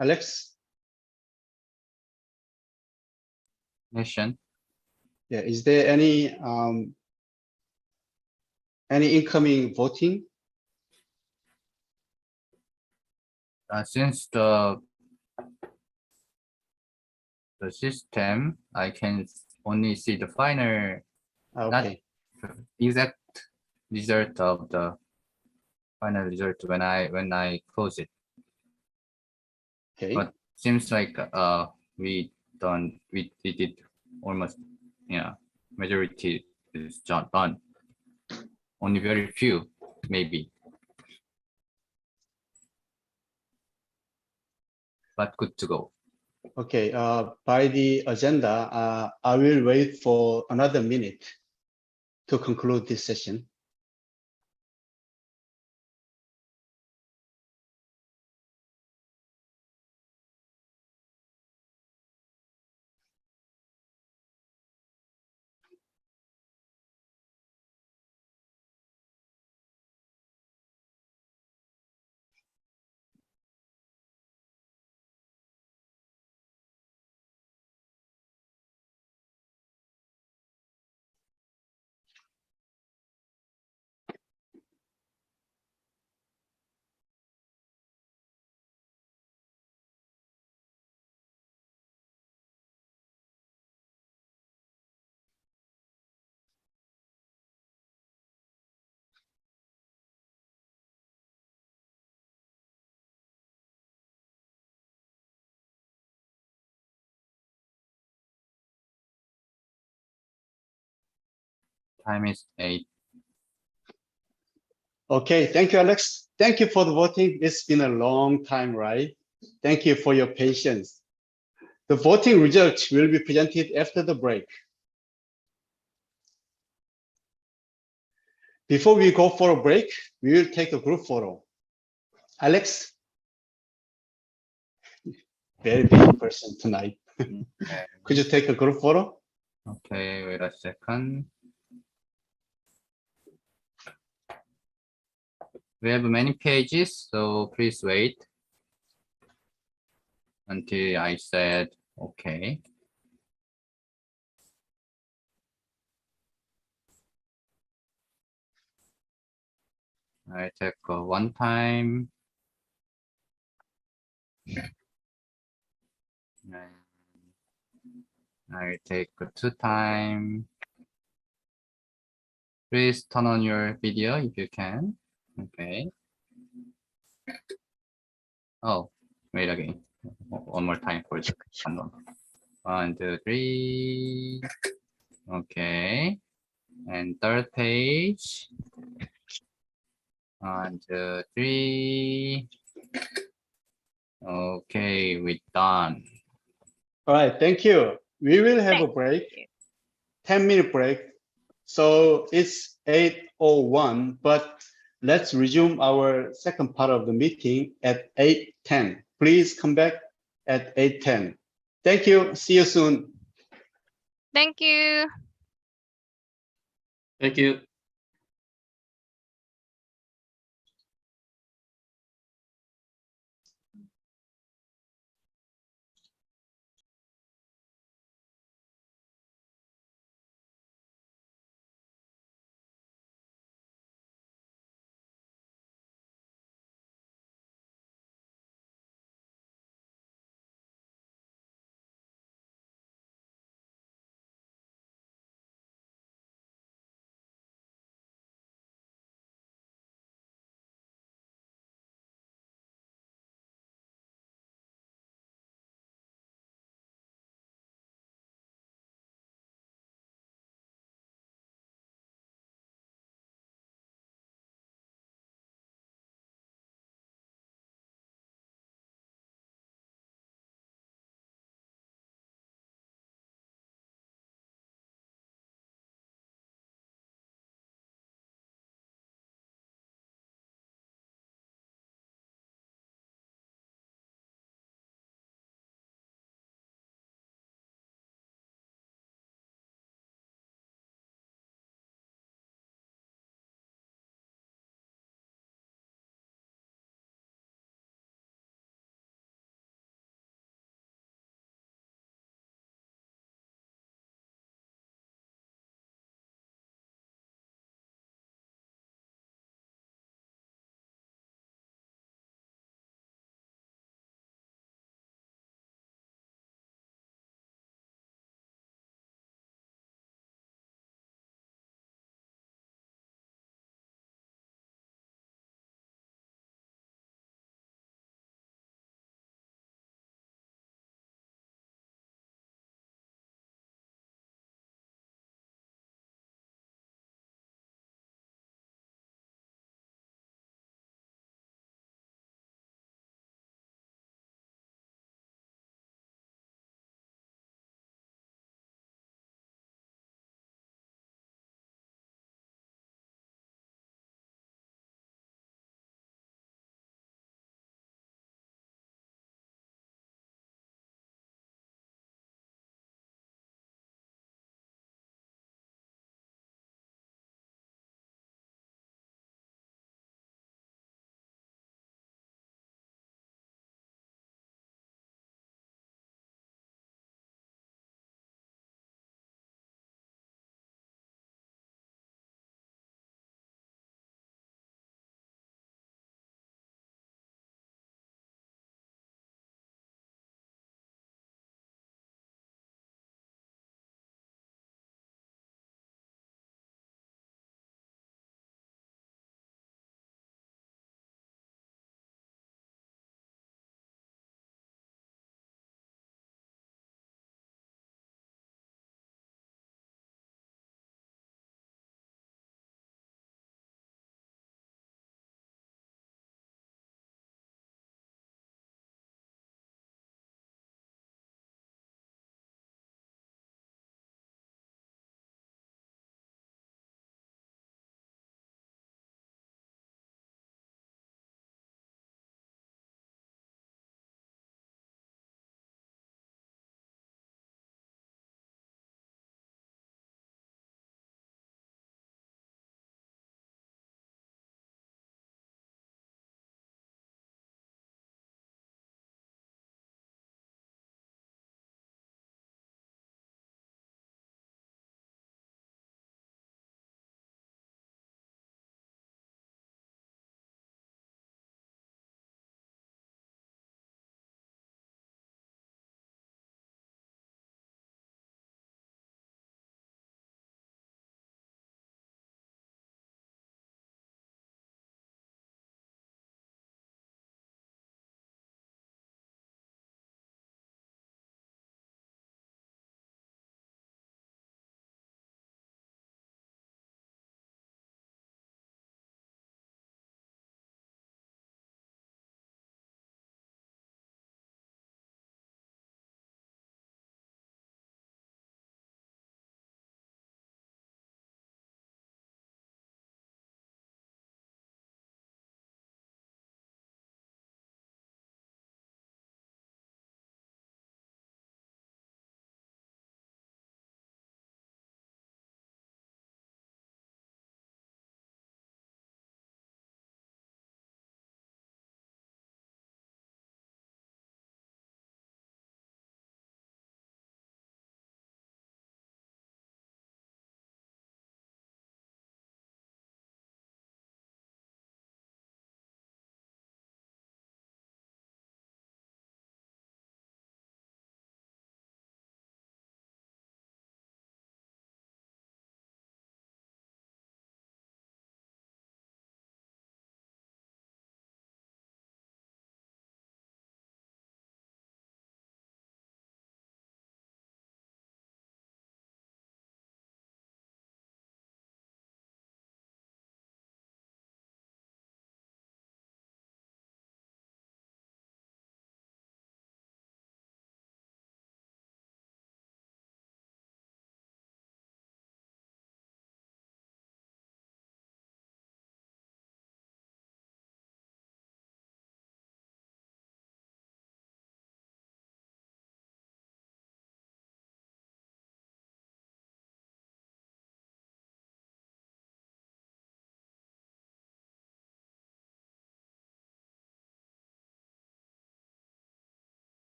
Alex, Question. yeah, is there any incoming voting? Since the the system, I can only see the final, not Okay. exact result of the final result when I close it. Okay. But seems like we did almost, yeah, majority is done. Only very few, maybe. But good to go. Okay. By the agenda, I will wait for another minute to conclude this session. Time is 8. Okay, thank you, Alex. Thank you for the voting. It's been a long time, right? Thank you for your patience. The voting results will be presented after the break. Before we go for a break, we will take a group photo. Alex, very busy person tonight. Could you take a group photo? Okay, wait a second. We have many pages, so please wait until I said okay. I take one time. I take 2 time. Please turn on your video if you can. Okay. Oh, wait again. One more time for the countdown. 1, 2, 3. Okay. And third page. 1, 2, 3. Okay, we're done. All right, thank you. We will have a Thank break, you. 10-minute break. So it's 8:01, but let's resume our second part of the meeting at 8:10. Please come back at 8:10. Thank you. See you soon. Thank you. Thank you.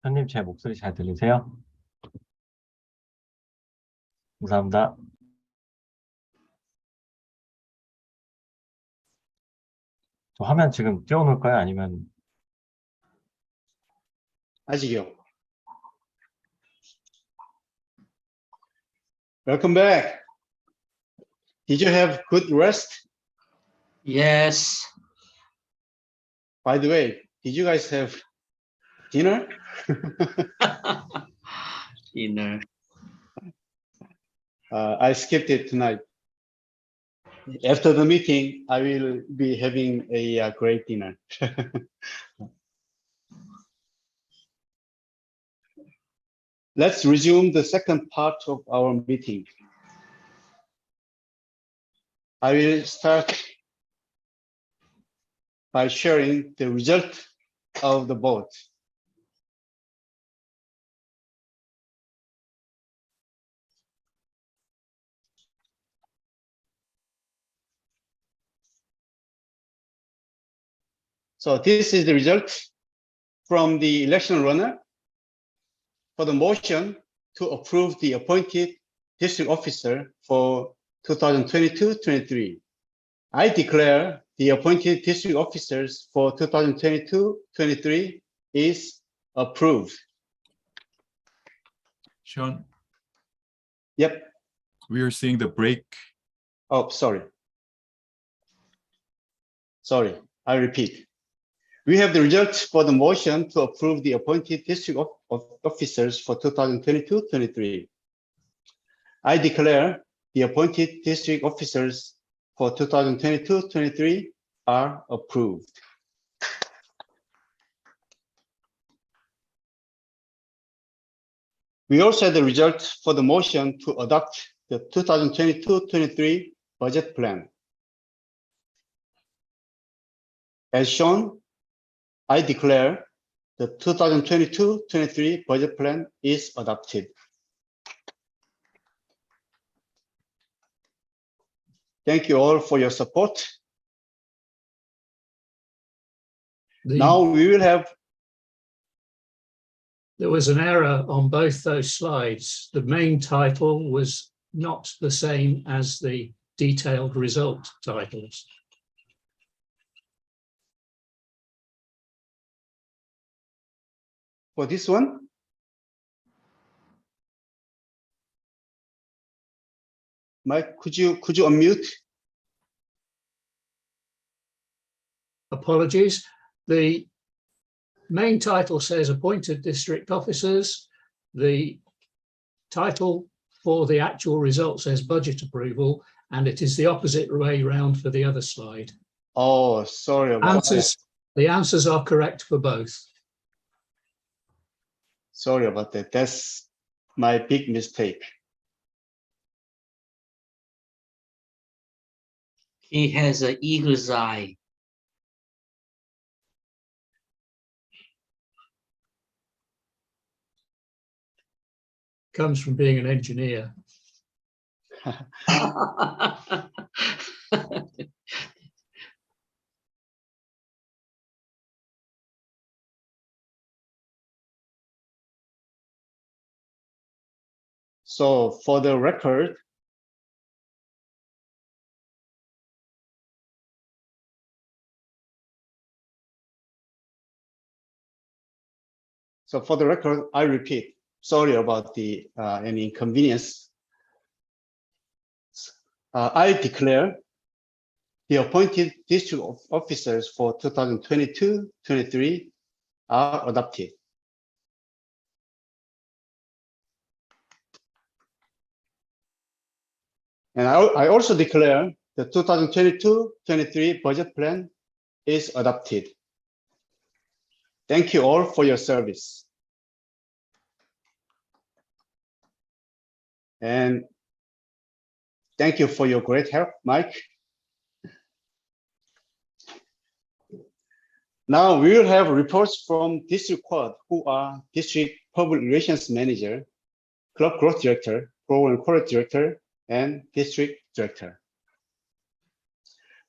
현님 제 목소리 잘 들리세요? 감사합니다. 저 화면 지금 띄워놓을까요? 아니면 아직요. Welcome back. Did you have good rest? Yes. By the way, did you guys have dinner? Dinner. I skipped it tonight. After the meeting, I will be having a great dinner. Let's resume the second part of our meeting. I will start by sharing the result of the vote. So this is the result from the election runner for the motion to approve the appointed district officer for 2022-23. I declare the appointed district officers for 2022-23 is approved. Sean, Yep. we are seeing the break. Oh, sorry. Sorry, I repeat. We have the results for the motion to approve the appointed district officers for 2022-23. I declare the appointed district officers for 2022-23 are approved. We also had the results for the motion to adopt the 2022-23 budget plan. As shown, I declare the 2022-23 budget plan is adopted. Thank you all for your support. Now we will have. There was an error on both those slides. The main title was not the same as the detailed result titles. For this one? Mike, could you unmute? Apologies. The main title says appointed district officers. The title for the actual result says budget approval, and it is the opposite way round for the other slide. Oh, sorry about that. The answers are correct for both. Sorry about that. That's my big mistake. He has an eagle's eye. Comes from being an engineer. So for the record, I repeat, sorry about the any inconvenience. I declare the appointed district officers for 2022-23 are adopted. And I also declare the 2022-23 budget plan is adopted. Thank you all for your service. And thank you for your great help, Mike. Now we will have reports from District Quad, who are District Public Relations Manager, Club Growth Director, Program Quality Director, and District Director.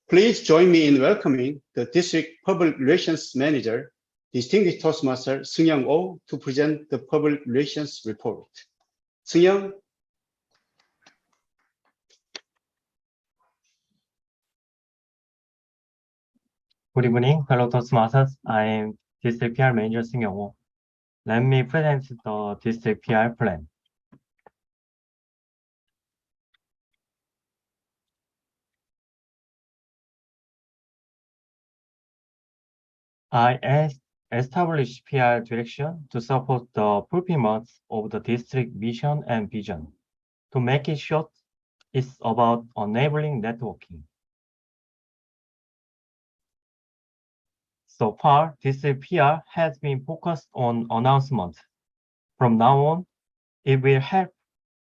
Please join me in welcoming the District Public Relations Manager, Distinguished Toastmaster Seung-Young Oh to present the public relations report. Seung-Young. Good evening, fellow Toastmasters. I am District PR Manager Seung-Young Oh. Let me present the District PR plan. I established PR direction to support the fulfillment of the district mission and vision. To make it short, it's about enabling networking. So far, district PR has been focused on announcement. From now on, it will help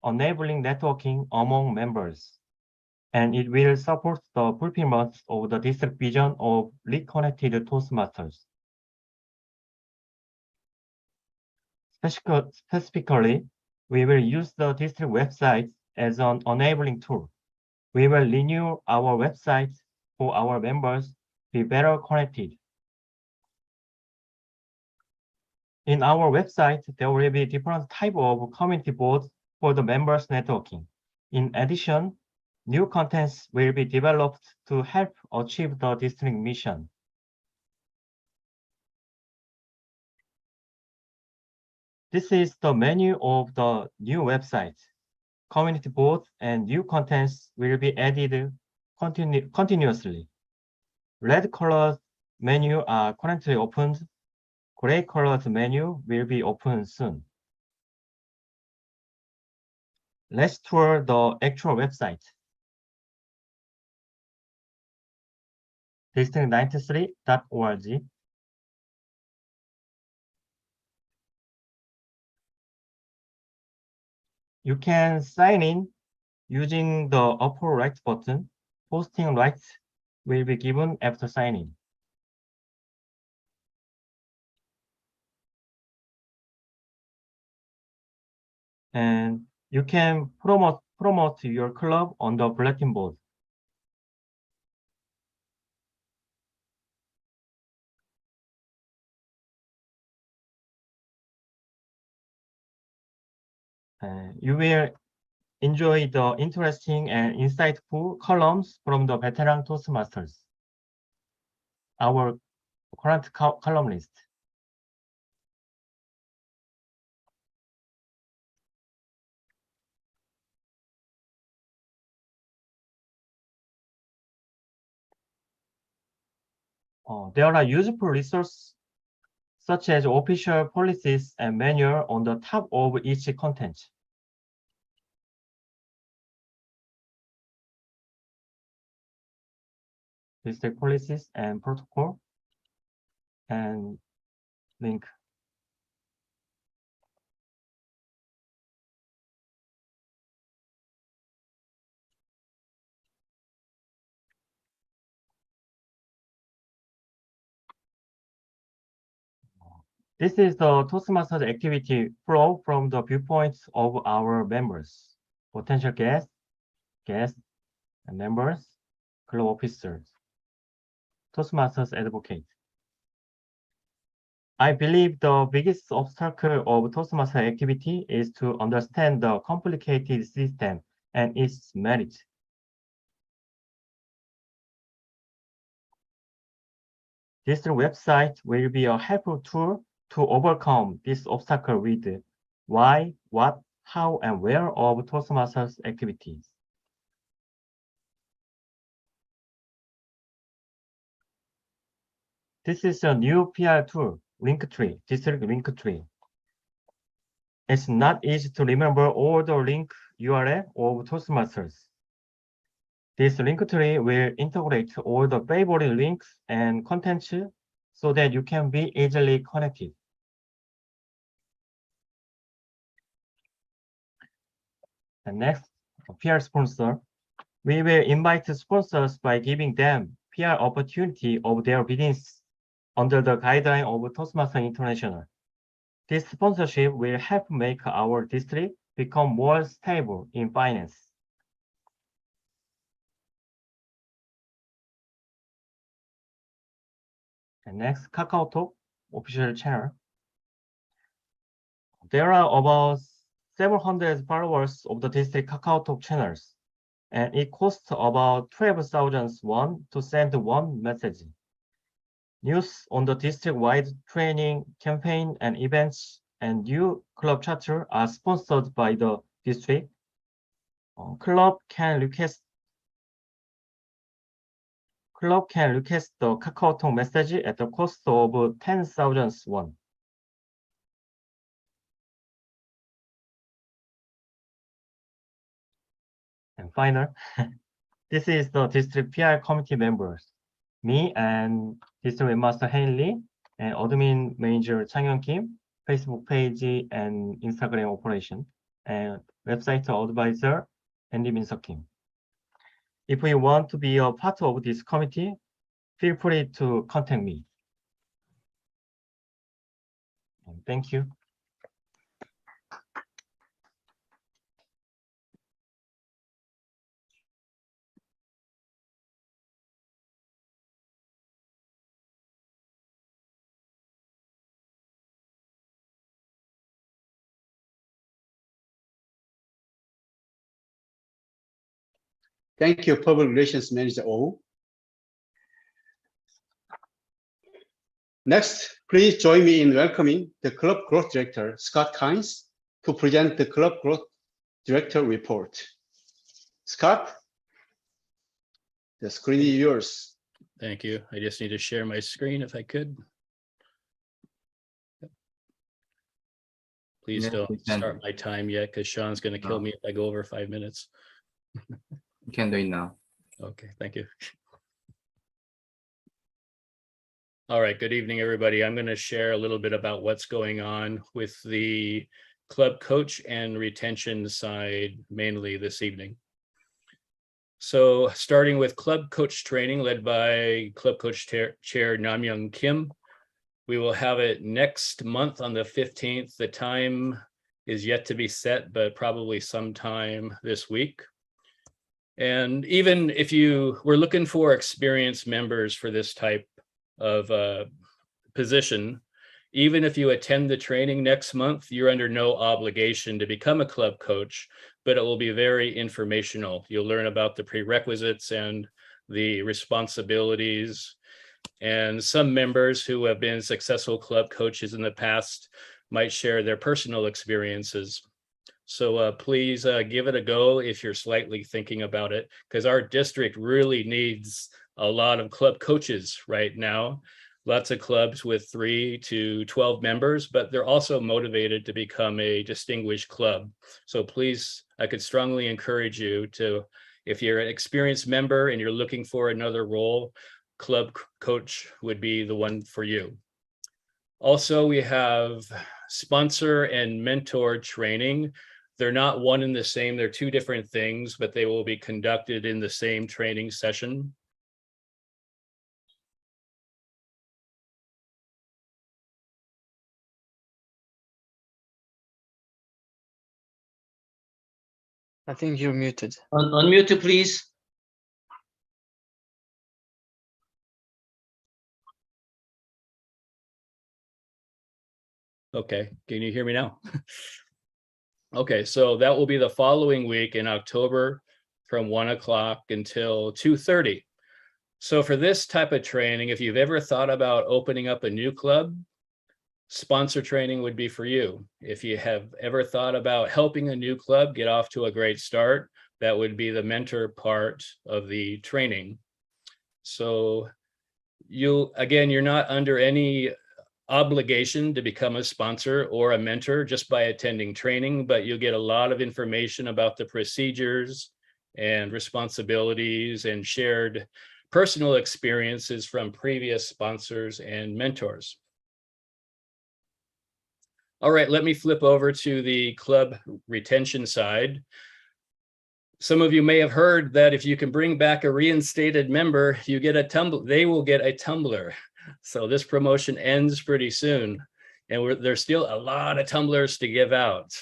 enabling networking among members, and it will support the fulfillment of the district vision of reconnected Toastmasters. Specifically, we will use the district website as an enabling tool. We will renew our website for our members to be better connected. In our website, there will be different type of community boards for the members networking. In addition, new contents will be developed to help achieve the district mission. This is the menu of the new website. Community boards and new contents will be added continuously. Red colored menu are currently opened. Gray colored menu will be opened soon. Let's tour the actual website. district93.org. You can sign in using the upper right button. Posting rights will be given after signing. And you can promote your club on the bulletin board. You will enjoy the interesting and insightful columns from the veteran Toastmasters, our current columnist. There are useful resources such as official policies and manual on the top of each content. District policies and protocol and link. This is the Toastmasters activity flow from the viewpoints of our members, potential guests, and members, club officers, Toastmasters advocate. I believe the biggest obstacle of Toastmaster activity is to understand the complicated system and its merit. This website will be a helpful tool to overcome this obstacle with why, what, how, and where of Toastmasters activities. This is a new PR tool, Linktree, District Linktree. It's not easy to remember all the link URL of Toastmasters. This Linktree will integrate all the favorite links and contents so that you can be easily connected. And next, PR sponsor. We will invite sponsors by giving them PR opportunity of their business under the guideline of Toastmasters International. This sponsorship will help make our district become more stable in finance. And next, KakaoTalk. official channel. There are about several hundred followers of the district KakaoTalk channels, and it costs about 12,000 won to send one message. News on the district-wide training campaign and events and new club charter are sponsored by the district. Club can request the KakaoTalk message at the cost of 10,000 won. And final, this is the district PR committee members, me and district webmaster Henley and admin manager Chang-Hyun Kim, Facebook page and Instagram operation, and website advisor Andy Min-Seok Kim. If you want to be a part of this committee, feel free to contact me. And thank you. Thank you, Public Relations Manager O. Next, please join me in welcoming the Club Growth Director, Scott Kynes, to present the Club Growth Director report. Scott, the screen is yours. Thank you. I just need to share my screen if I could. Please Yeah, don't we can. start my time yet because Sean's going to kill me if I go over 5 minutes. You can do it now. Okay, thank you. All right, good evening, everybody. I'm going to share a little bit about what's going on with the club coach and retention side, mainly this evening. So starting with club coach training led by club coach chair Nam-Young Kim. We will have it next month on the 15th. The time is yet to be set, but probably sometime this week. And even if we're looking for experienced members for this type of position, even if you attend the training next month, you're under no obligation to become a club coach, but it will be very informational. You'll learn about the prerequisites and the responsibilities. And some members who have been successful club coaches in the past might share their personal experiences. So please give it a go if you're slightly thinking about it, because our district really needs a lot of club coaches right now. Lots of clubs with 3 to 12 members, but they're also motivated to become a distinguished club. So please, I could strongly encourage you to, if you're an experienced member and you're looking for another role, club coach would be the one for you. Also, we have sponsor and mentor training. They're not one and the same, they're two different things, but they will be conducted in the same training session. I think you're muted. Unmute, please. Okay, can you hear me now? Okay, so that will be the following week in October from 1 o'clock until 2:30. So for this type of training, if you've ever thought about opening up a new club, sponsor training would be for you. If you have ever thought about helping a new club get off to a great start, that would be the mentor part of the training. So you're not under any obligation to become a sponsor or a mentor just by attending training, but you'll get a lot of information about the procedures and responsibilities and shared personal experiences from previous sponsors and mentors. All right, let me flip over to the club retention side. Some of you may have heard that if you can bring back a reinstated member, you get a tumbler. They will get a tumbler. So this promotion ends pretty soon, and there's still a lot of tumblers to give out.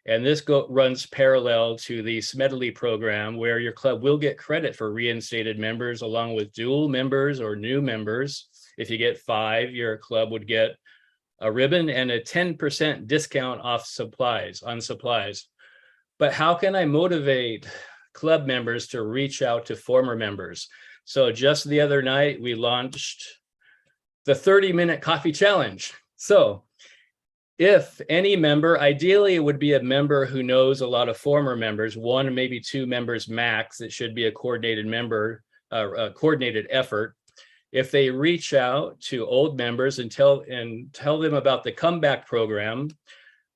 And this runs parallel to the Smedley program, where your club will get credit for reinstated members along with dual members or new members. If you get 5, your club would get a ribbon and a 10% discount off supplies. But how can I motivate club members to reach out to former members? So just the other night, we launched the 30-minute coffee challenge. So if any member, ideally it would be a member who knows a lot of former members, 1 maybe 2 members max. It should be a coordinated coordinated effort. If they reach out to old members and tell them about the comeback program,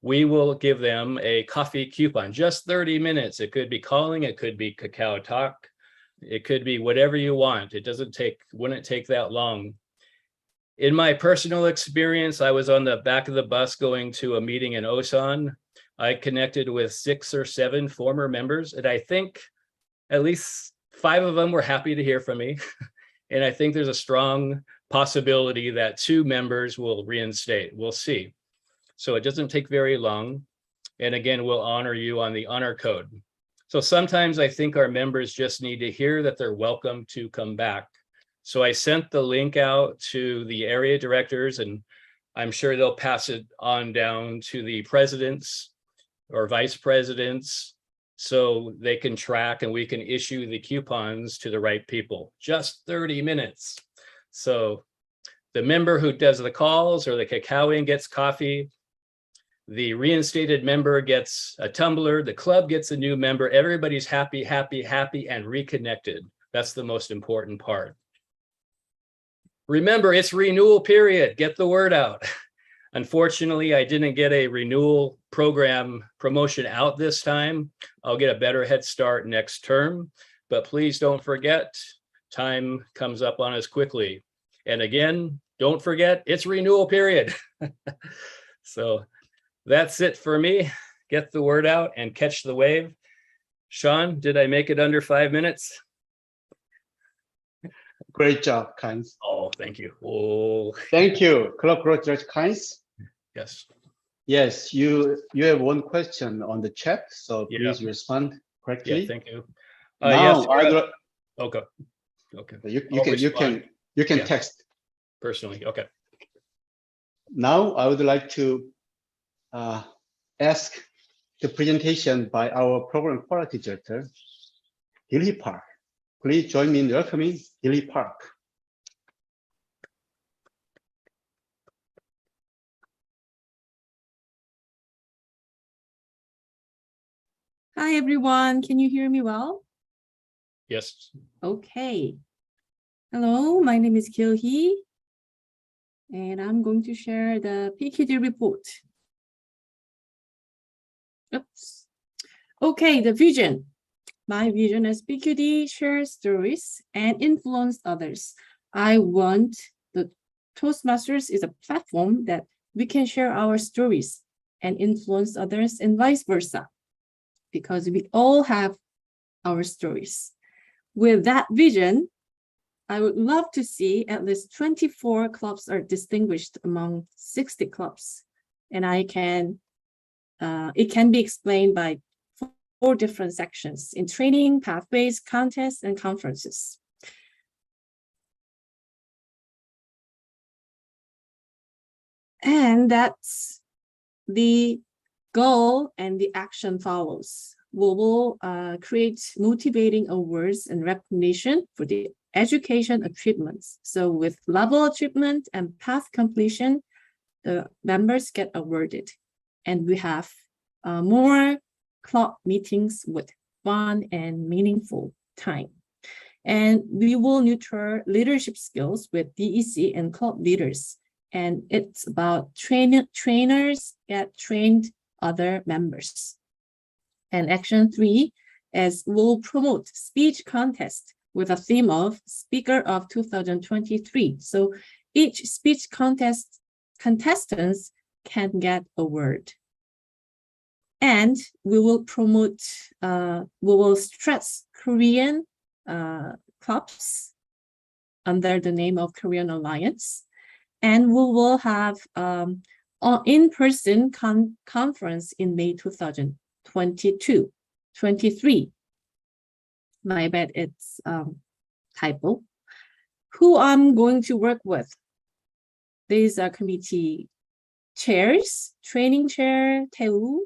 we will give them a coffee coupon, just 30 minutes. It could be calling, it could be Kakao Talk, it could be whatever you want. It wouldn't take that long. In my personal experience, I was on the back of the bus going to a meeting in Osan. I connected with 6 or 7 former members, and I think at least 5 of them were happy to hear from me. And I think there's a strong possibility that 2 members will reinstate. We'll see. So it doesn't take very long. And again, we'll honor you on the honor code. So sometimes I think our members just need to hear that they're welcome to come back. So I sent the link out to the area directors, and I'm sure they'll pass it on down to the presidents or vice presidents so they can track and we can issue the coupons to the right people. Just 30 minutes. So the member who does the calls or the Kakaoing gets coffee. The reinstated member gets a tumbler. The club gets a new member. Everybody's happy, happy, happy, and reconnected. That's the most important part. Remember, it's renewal period. Get the word out. Unfortunately, I didn't get a renewal program promotion out this time. I'll get a better head start next term, but please don't forget, time comes up on us quickly. And again, don't forget, it's renewal period. So that's it for me. Get the word out and catch the wave. Sean, did I make it under 5 minutes? Great job, Kynes. Oh, thank you. Oh, Thank you, Club Growth Director Kynes. yes. Yes, you have one question on the chat, so Yeah. please respond correctly. Yeah, thank you. Now, Yes, I'd li- okay. Okay. you can Yeah. text. Personally, okay. Now, I would like to ask the presentation by our program quality director, Hilly Park. Please join me in welcoming Hilly Park. Hi, everyone. Can you hear me well? Yes. Okay. Hello, my name is Gil-hee, and I'm going to share the PQD report. Oops. Okay, the vision. My vision as PQD shares stories and influence others. I want the Toastmasters is a platform that we can share our stories and influence others and vice versa, because we all have our stories. With that vision, I would love to see at least 24 clubs are distinguished among 60 clubs. And it can be explained by 4 different sections in training, pathways, contests, and conferences. And that's the goal, and the action follows. We will create motivating awards and recognition for the education achievements. So with level achievement and path completion, the members get awarded. And we have more club meetings with fun and meaningful time. And we will nurture leadership skills with DEC and club leaders. And it's about trainers get trained other members. And action 3 is we'll promote speech contest with a theme of Speaker of 2023. So each speech contestants can get a word. And we will promote, we will stress Korean clubs under the name of Korean Alliance. And we will have an in-person conference in May 2023. My bad, it's typo. Who I'm going to work with. these are committee chairs: training chair Tae-woo,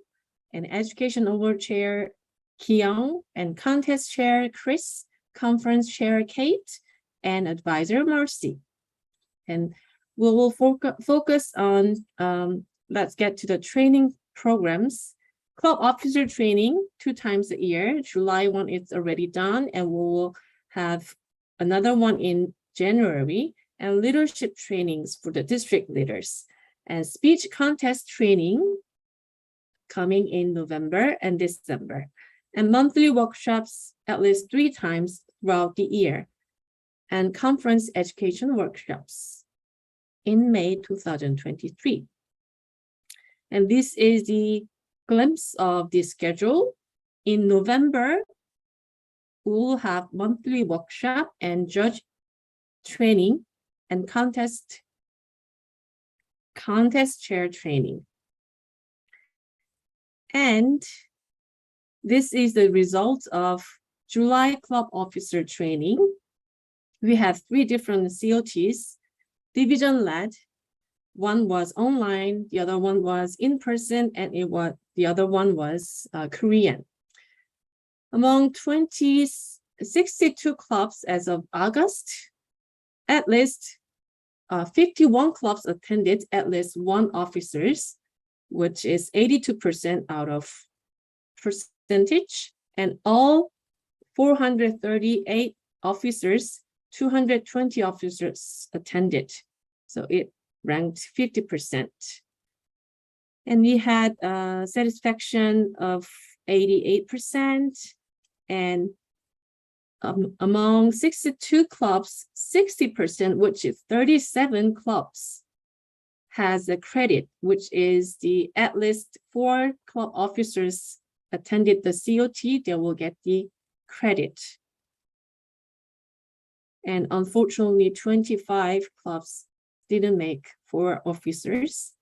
and education award chair Ki-young, and contest chair Chris, conference chair Kate, and advisor Marcy. And we will focus on, let's get to the training programs. Club officer training 2 times a year. July 1 is already done, and we will have another one in January, and leadership trainings for the district leaders, and speech contest training coming in November and December, and monthly workshops at least 3 times throughout the year, and conference education workshops in May 2023. And this is the glimpse of the schedule. In November, we will have monthly workshop and judge training and contest chair training. And this is the result of July club officer training. We have 3 different COTs, division-led. One was online, the other one was in person, and the other one was Korean. Among 62 clubs as of August, at least 51 clubs attended at least 1 officers, which is 82% out of percentage, and all 438 officers, 220 officers attended. So it ranked 50%. And we had satisfaction of 88%, and among 62 clubs, 60%, which is 37 clubs, has a credit, which is the at least 4 club officers attended the COT, they will get the credit. And unfortunately, 25 clubs didn't make 4 officers,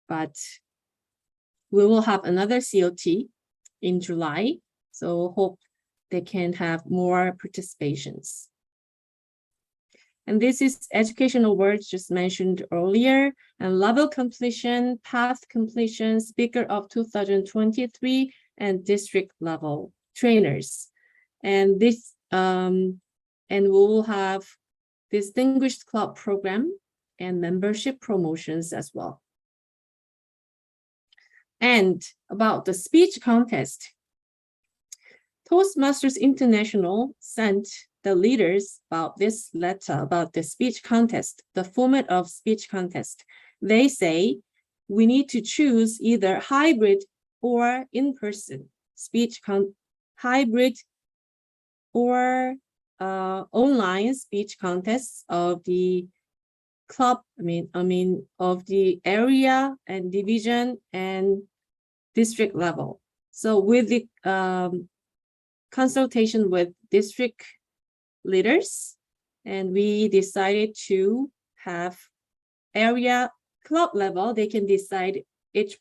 but we will have another COT in July, so hope they can have more participations. And this is education awards just mentioned earlier, and level completion, path completion, speaker of 2023, and district level trainers. And this, and we will have distinguished club program and membership promotions as well. And about the speech contest, Toastmasters International sent the leaders about this letter about the speech contest, the format of speech contest. They say we need to choose either hybrid or in-person speech hybrid or online speech contests of the club, of the area and division and district level. So with the consultation with district leaders, and we decided to have area club level, they can decide each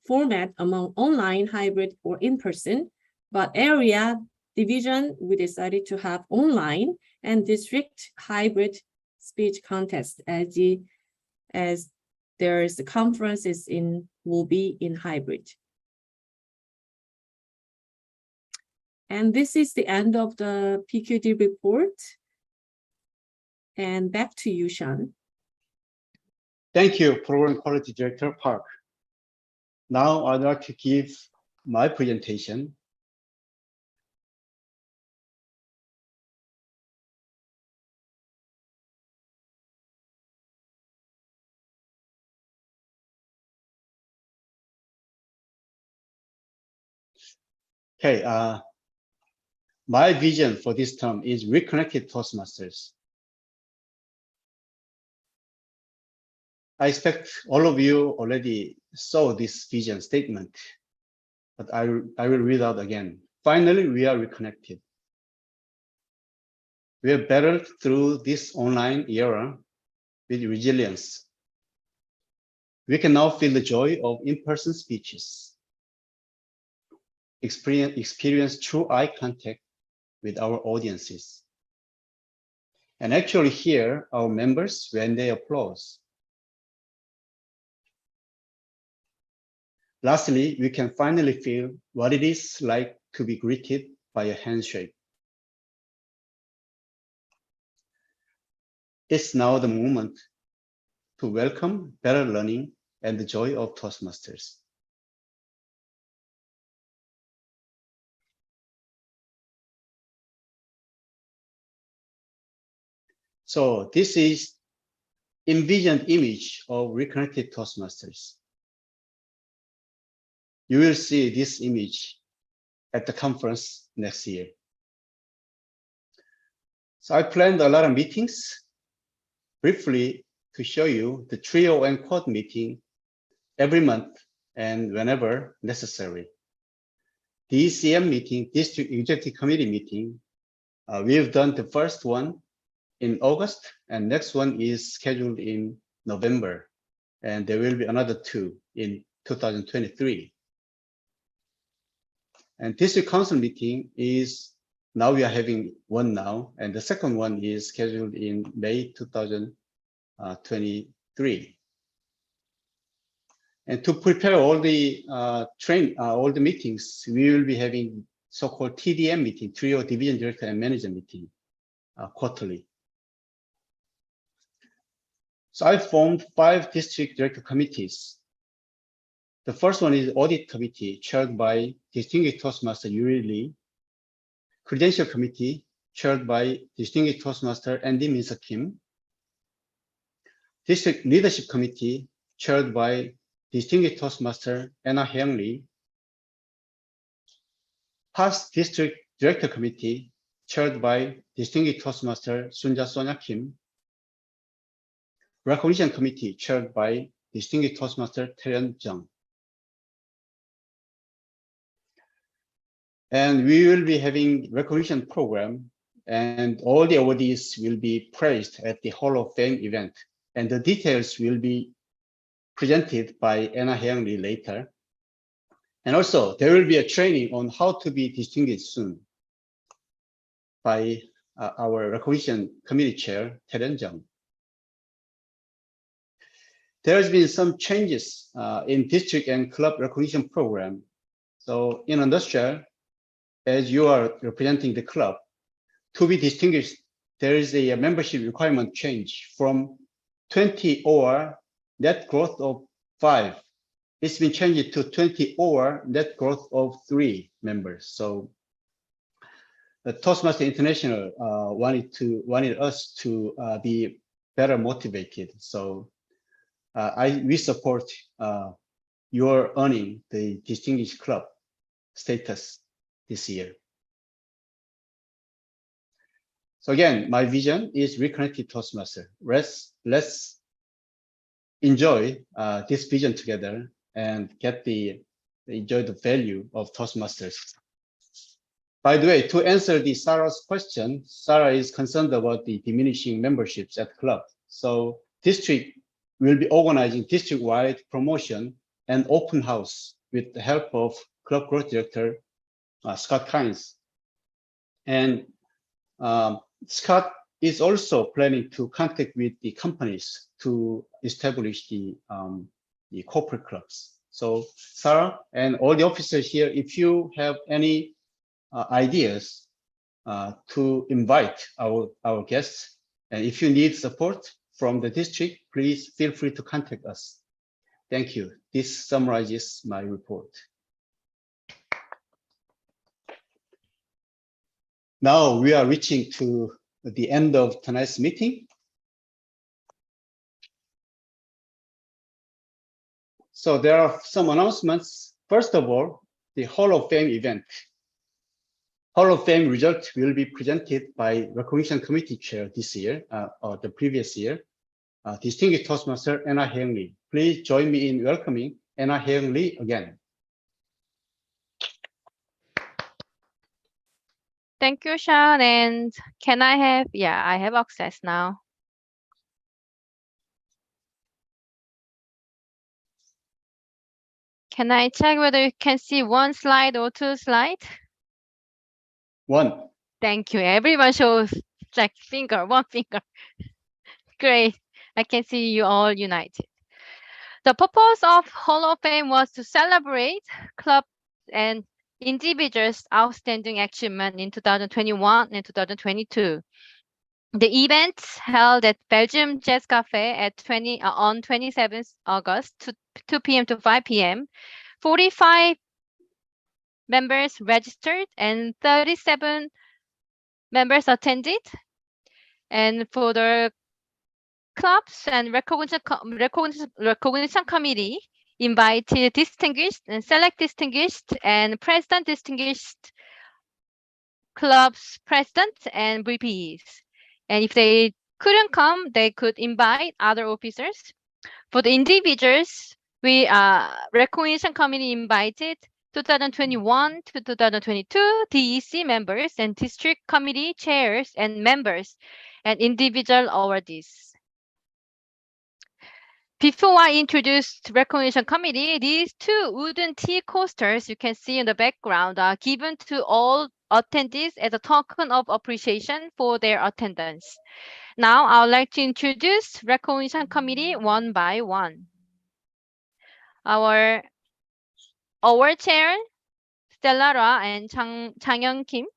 format among online, hybrid, or in-person, but area division, we decided to have online, and district hybrid speech contest as there's the conferences will be in hybrid. And this is the end of the PQD report. And back to you, Sean. Thank you, Program Quality Director Park. Now I'd like to give my presentation. Okay, my vision for this term is reconnected Toastmasters. I expect all of you already saw this vision statement, but I will read out again. Finally, we are reconnected. We are battled through this online era with resilience. We can now feel the joy of in-person speeches, experience true eye contact with our audiences, and actually hear our members when they applaud. Lastly, we can finally feel what it is like to be greeted by a handshake. It's now the moment to welcome better learning and the joy of Toastmasters. So this is envisioned image of reconnected Toastmasters. You will see this image at the conference next year. So I planned a lot of meetings, briefly to show you the trio and quad meeting every month and whenever necessary. The ECM meeting, District Executive Committee meeting, we've done the first one in August, and next one is scheduled in November, and there will be another two in 2023. And District Council meeting is, now we are having one now, and the second one is scheduled in May 2023. And to prepare all the all the meetings, we will be having so-called TDM meeting, Trio Division Director and Manager meeting, quarterly. So I formed 5 district director committees. The first one is Audit Committee, chaired by Distinguished Toastmaster Yuri Lee. Credential Committee, chaired by Distinguished Toastmaster Andy Minsa Kim. District Leadership Committee, chaired by Distinguished Toastmaster Anna Hyung Lee. Past District Director Committee, chaired by Distinguished Toastmaster Sunja Sonia Kim. Recognition Committee, chaired by Distinguished Toastmaster Taeyeon Jung. And we will be having recognition program, and all the awardees will be praised at the Hall of Fame event. And the details will be presented by Anna Hyung Lee later. And also, there will be a training on how to be distinguished soon by our recognition committee chair, Taeyeon Jung. There has been some changes in district and club recognition program. So in a nutshell, as you are representing the club, to be distinguished, there is a membership requirement change from 20 or net growth of 5. It's been changed to 20 or net growth of 3 members. So the Toastmaster International wanted us to be better motivated. So we support your earning the distinguished club status this year. So again, my vision is reconnected Toastmaster. Let's enjoy this vision together and enjoy the value of Toastmasters. By the way, to answer Sarah's question, Sarah is concerned about the diminishing memberships at club. So district will be organizing district-wide promotion and open house with the help of Club Growth Director Scott Kynes. And Scott is also planning to contact with the companies to establish the corporate clubs. So Sarah and all the officers here, if you have any ideas to invite our guests, and if you need support from the district, please feel free to contact us. Thank you. This summarizes my report. Now we are reaching to the end of tonight's meeting. So there are some announcements. First of all, the Hall of Fame event. Hall of Fame results will be presented by Recognition Committee Chair this year, or the previous year, Distinguished Toastmaster Anna Hyung Lee. Please join me in welcoming Anna Hyung Lee again. Thank you, Sean. And can I have, I have access now. Can I check whether you can see 1 slide or 2 slides? 1. Thank you. Everyone shows like finger, 1 finger. Great. I can see you all united. The purpose of Hall of Fame was to celebrate club and individuals' outstanding achievement in 2021 and 2022. The event held at Belgium Jazz Cafe at on 27th August, 2 p.m. to 5 p.m. 45 members registered and 37 members attended. And for the clubs and recognition committee, invited distinguished and select distinguished and president distinguished clubs president and VPs. And if they couldn't come, they could invite other officers. For the individuals, we recognition committee invited 2021 to 2022 DEC members and district committee chairs and members and individual awardees. Before I introduce recognition committee, these two wooden tea coasters you can see in the background are given to all attendees as a token of appreciation for their attendance. Now, I would like to introduce recognition committee one by one. Our award chair, Stella Ra and Changyeon Kim.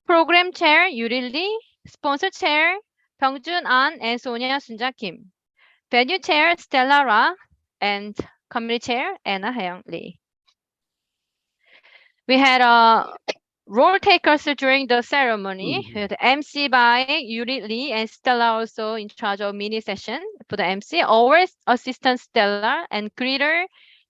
Program chair, Yuri Lee. Sponsor chair, Byung-jun An and Sonia Sunja Kim. Venue chair, Stella Ra, and committee chair, Anna Hayoung Lee. We had role takers during the ceremony. The MC by Yuri Lee and Stella also in charge of mini session for the MC. Always assistant Stella and greeter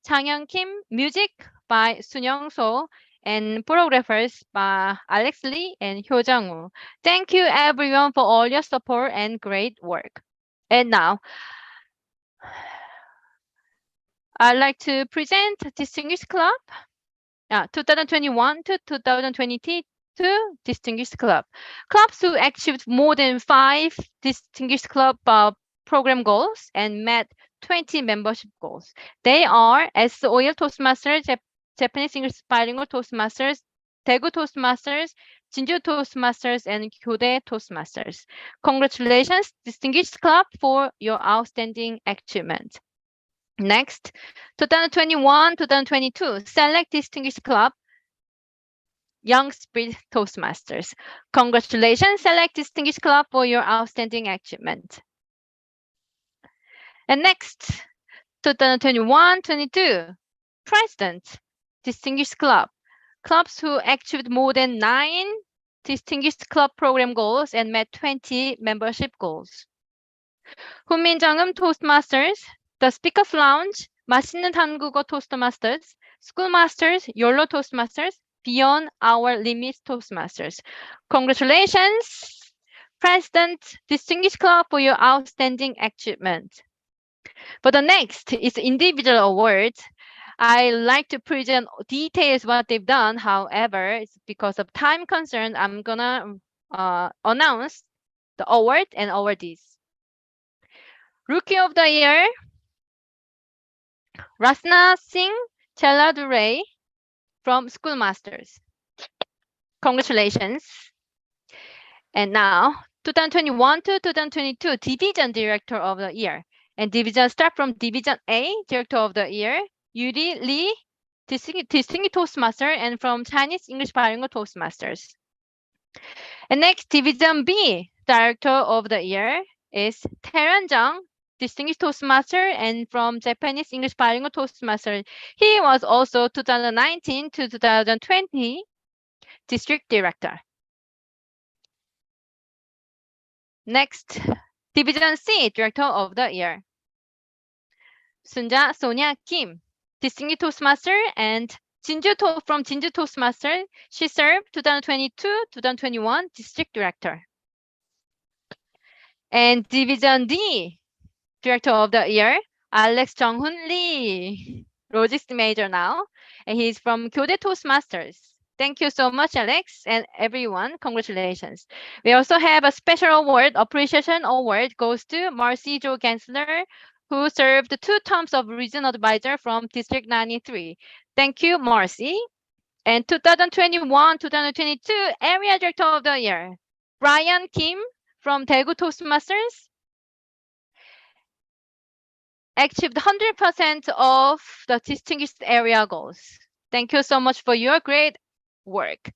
Changyeon Kim. Music by Sunyoung So and photographers by Alex Lee and Hyo Jang-woo. Thank you everyone for all your support and great work. And now, I'd like to present Distinguished Club 2021 to 2022 Distinguished Club. Clubs who achieved more than 5 Distinguished Club program goals and met 20 membership goals. They are S-OIL Toastmasters, Japanese English Bilingual Toastmasters, Daegu Toastmasters, Jinju Toastmasters, and Kyode Toastmasters. Congratulations, Distinguished Club, for your outstanding achievement. Next, 2021-2022 Select Distinguished Club, Young Spirit Toastmasters. Congratulations, Select Distinguished Club, for your outstanding achievement. And next, 2021-22 President Distinguished Club. Clubs who achieved more than 9 Distinguished Club program goals and met 20 membership goals. 훈민 정음 Toastmasters, The Speaker's Lounge, 맛있는 한국어 Toastmasters, Schoolmasters, YOLO Toastmasters, Beyond Our Limits Toastmasters. Congratulations, President Distinguished Club, for your outstanding achievement. But the next is individual awards. I like to present details what they've done. However, it's because of time concern, I'm gonna announce the award and awardees. Rookie of the Year, Rasna Singh Cheladurai from Schoolmasters. Congratulations. And now, 2021 to 2022 Division Director of the Year. And division start from Division A, Director of the Year, Yuri Lee, Distinguished Toastmaster, and from Chinese English Bilingual Toastmasters. And next, Division B, Director of the Year, is Taeran Jung, Distinguished Toastmaster, and from Japanese English Bilingual Toastmaster. He was also 2019 to 2020 District Director. Next, Division C, Director of the Year, Sonia Kim, Distinguished Toastmaster, and from Jinju Toastmaster. She served 2022-2021 District Director. And Division D, Director of the Year, Alex Jung-hoon Lee, Logistics Major now, and he's from Kyode Toastmasters. Thank you so much, Alex, and everyone. Congratulations. We also have a special award, Appreciation Award, goes to Marcy Jo Gensler, who served 2 terms of Regional Advisor from District 93. Thank you, Marcy. And 2021-2022 Area Director of the Year, Brian Kim from Daegu Toastmasters. achieved 100% of the distinguished area goals. Thank you so much for your great work.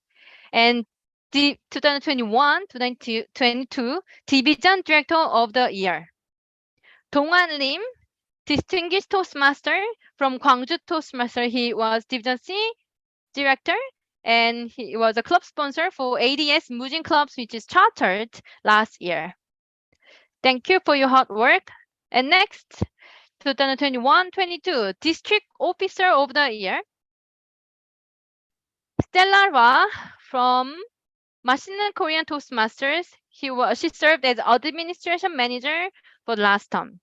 And the 2021-2022 Division Director of the Year. Dongwan Lim, Distinguished Toastmaster from Gwangju Toastmaster. He was Division C Director, and he was a club sponsor for ADS Mujin Clubs, which is chartered last year. Thank you for your hard work. And next, 2021-22 District Officer of the Year. Stella Ra from Machine Korean Toastmasters. She served as administration manager for the last term.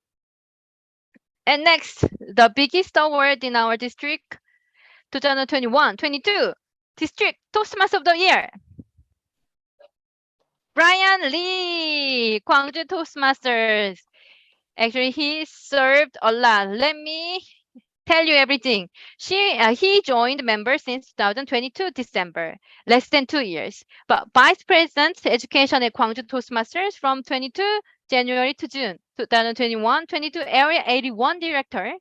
And next, the biggest award in our district, 2021-22 District Toastmaster of the Year. Brian Lee, Gwangju Toastmasters. Actually, he served a lot. Let me tell you everything. He joined member since 2022 December, less than 2 years. But Vice President Education at Gwangju Toastmasters from 22 January to June 2021-22 Area 81 Director,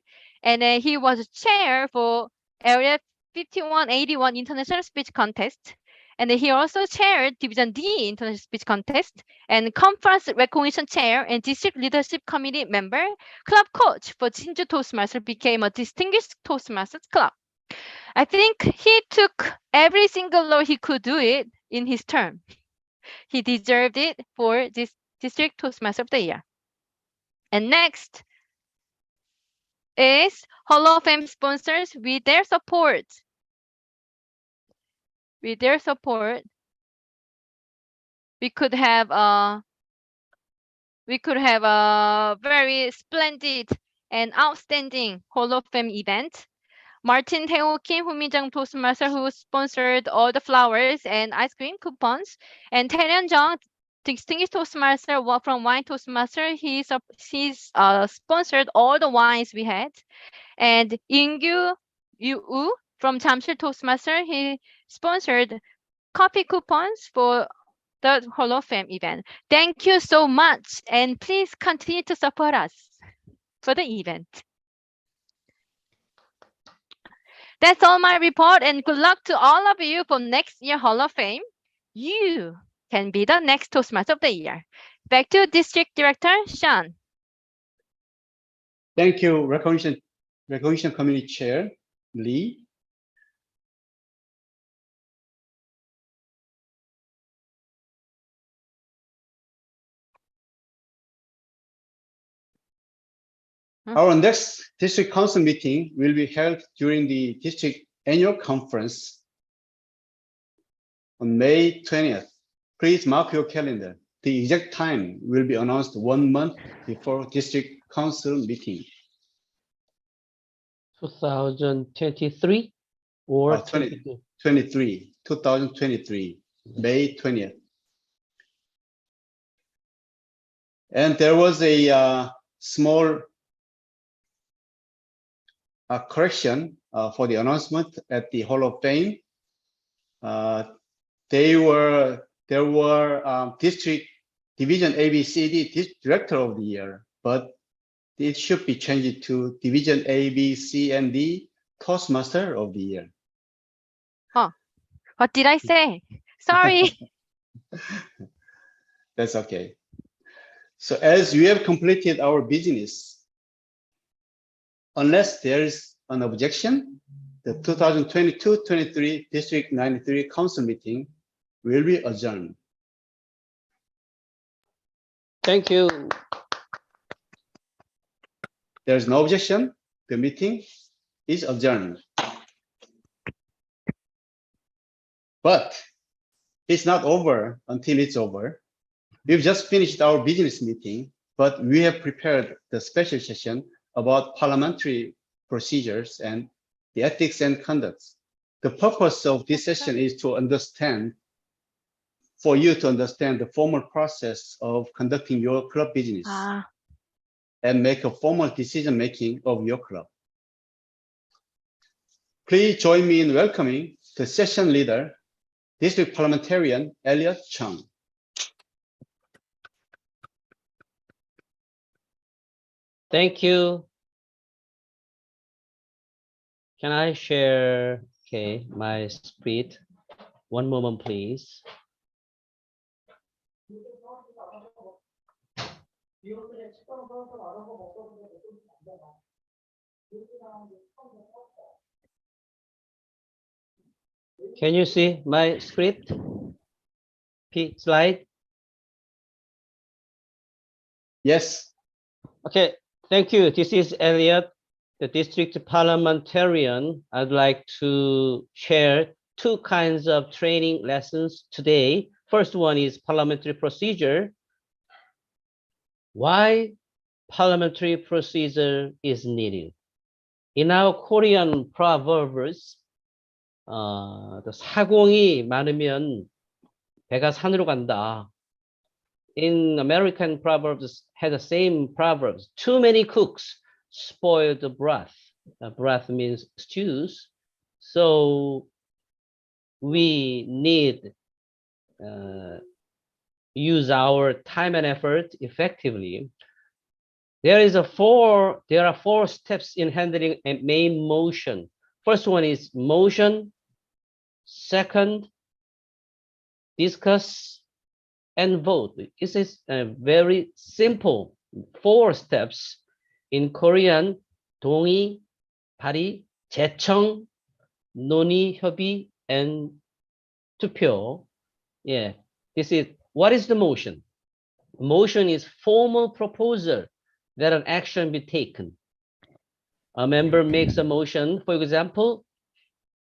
and he was chair for Area 5181 International Speech Contest. And he also chaired Division D International Speech Contest and Conference Recognition Chair and District Leadership Committee member. Club coach for Jinju Toastmasters, became a Distinguished Toastmasters Club. I think he took every single role he could do it in his term. He deserved it for this District Toastmaster of the Year. And next is Hall of Fame sponsors with their support. With their support, we could have a very splendid and outstanding Hall of Fame event. Martin Tae-ho Kim, Huminjang Toastmaster, who sponsored all the flowers and ice cream coupons, and Tae-ryun Jung, Distinguished Toastmaster from Wine Toastmaster. He's sponsored all the wines we had, and In-gyu Yu from Jamsil Toastmaster. He sponsored coffee coupons for the Hall of Fame event. Thank you so much, and please continue to support us for the event. That's all my report, and good luck to all of you for next year Hall of Fame. You can be the next Toastmaster of the Year. Back to District Director Sean. Thank you, Recognition Committee Chair Lee. Our next district council meeting will be held during the district annual conference on May 20th. Please mark your calendar. The exact time will be announced 1 month before district council meeting. 2023 or 2023, May 20th. And there was a small correction for the announcement at the Hall of Fame. There were district division ABCD Director of the Year, but it should be changed to Division A, B, C, and D Toastmaster of the Year. Oh, what did I say? Sorry. That's okay. So as we have completed our business, unless there is an objection, the 2022-23 District 93 Council meeting will be adjourned. Thank you. There's no objection. The meeting is adjourned. But it's not over until it's over. We've just finished our business meeting, but we have prepared the special session about parliamentary procedures and the ethics and conducts. The purpose of this session is for you to understand the formal process of conducting your club business and make a formal decision-making of your club. Please join me in welcoming the session leader, District Parliamentarian Elliot Chung. Thank you. Can I share, okay, my spread? One moment, please. Can you see my script? Slide? Yes. Okay, thank you. This is Elliot, the district parliamentarian. I'd like to share two kinds of training lessons today. First one is parliamentary procedure. Why parliamentary procedure is needed. In our Korean proverbs, 사공이 많으면 배가 산으로 간다. In American proverbs had the same proverbs. Too many cooks spoil the broth. Broth means stews. So we need use our time and effort effectively. There are four steps in handling a main motion. First one is motion. Second, discuss and vote. This is a very simple 4 steps. In Korean, 동의, 발의, 제청, 논의, 협의, and 투표. Yeah, this is, what is the motion? Motion is formal proposal that an action be taken. A member makes a motion. For example,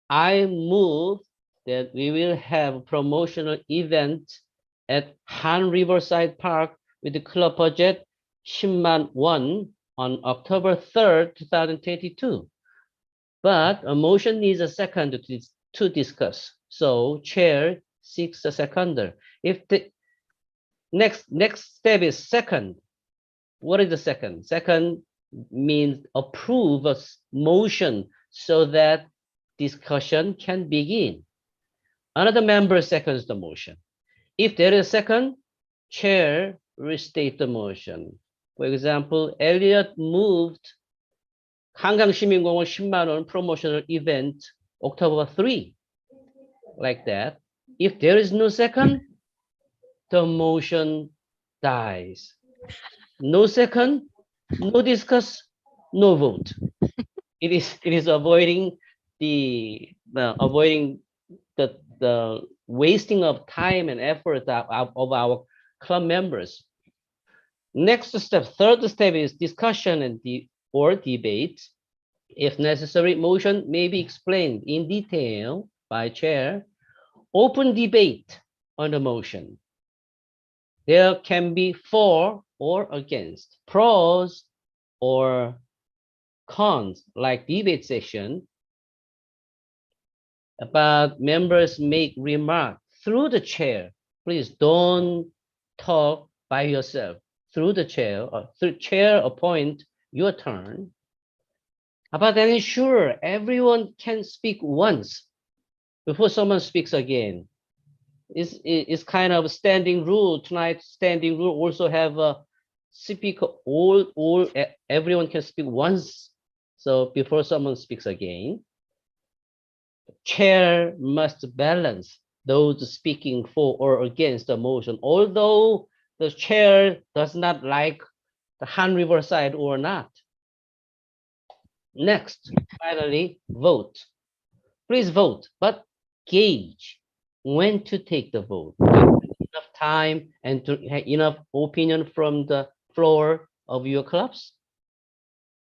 I move that we will have a promotional event at Han Riverside Park with the club budget 10만 won on October 3rd, 2022. But a motion needs a second to discuss. So chair seeks a seconder. If the next step is second, what is the second? Second means approve a motion so that discussion can begin. Another member seconds the motion. If there is a second, chair restate the motion. For example, Elliot moved 한강시민공원 10만 원 promotional event October 3, like that. If there is no second, the motion dies. No second, no discuss, no vote. It is avoiding the wasting of time and effort of our club members. Next step, third step is discussion or debate. If necessary, motion may be explained in detail by chair. Open debate on the motion. There can be for or against, pros or cons, like debate session. But members make remarks through the chair. Please don't talk by yourself. Through the chair, or through chair appoint your turn. But then ensure everyone can speak once before someone speaks again. It's kind of a standing rule. Tonight's standing rule also have a speaker, everyone can speak once. So before someone speaks again, chair must balance those speaking for or against the motion, although the chair does not like the Han Riverside or not. Next, finally, vote. Please vote, but gauge when to take the vote. Enough time and enough opinion from the floor of your clubs.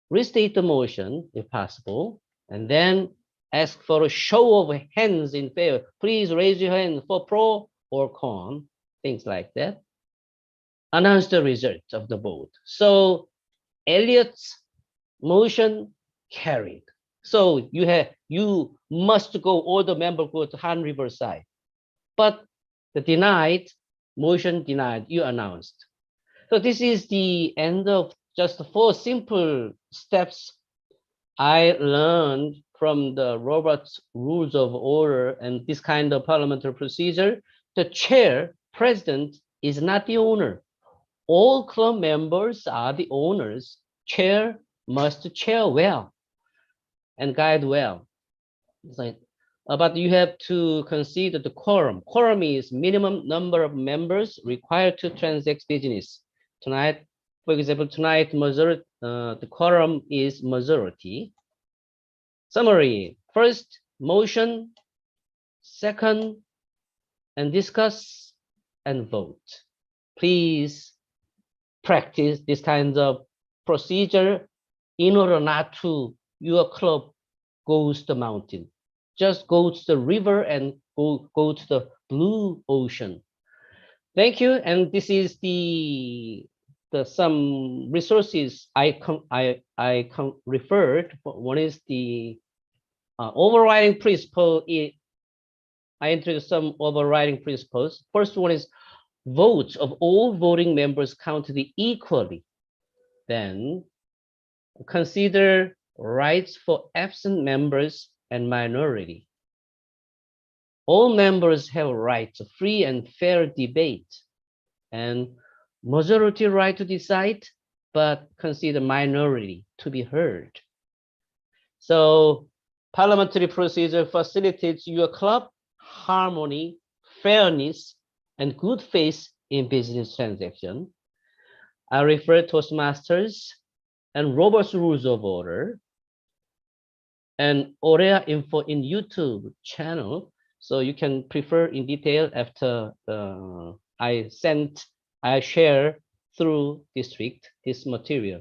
Restate the motion if possible, and then ask for a show of hands in favor. Please raise your hand for pro or con, things like that. Announce the result of the vote. So Elliot's motion carried. So you must go, all the members go to Han Riverside. But the denied, motion denied, you announced. So this is the end of just 4 simple steps I learned from the Robert's Rules of Order and this kind of parliamentary procedure. The chair, president, is not the owner. All club members are the owners. Chair must chair well. and guide well. It's like, but you have to consider the quorum. Quorum is minimum number of members required to transact business. Tonight, for example, tonight majority, the quorum is majority. Summary: first, motion; second, and discuss and vote. Please practice this kind of procedure in order not to your club goes the mountain. Just go to the river and go to the blue ocean. Thank you. And this is the some resources I referred. One is the overriding principle. I introduced some overriding principles. First one is votes of all voting members counted equally. Then consider rights for absent members and minority. All members have a right to free and fair debate and majority right to decide, but consider minority to be heard. So parliamentary procedure facilitates your club harmony, fairness, and good faith in business transaction. I refer to Toastmasters and Robert's Rules of Order and Aurea Info in YouTube channel, so you can prefer in detail after I share through district this material.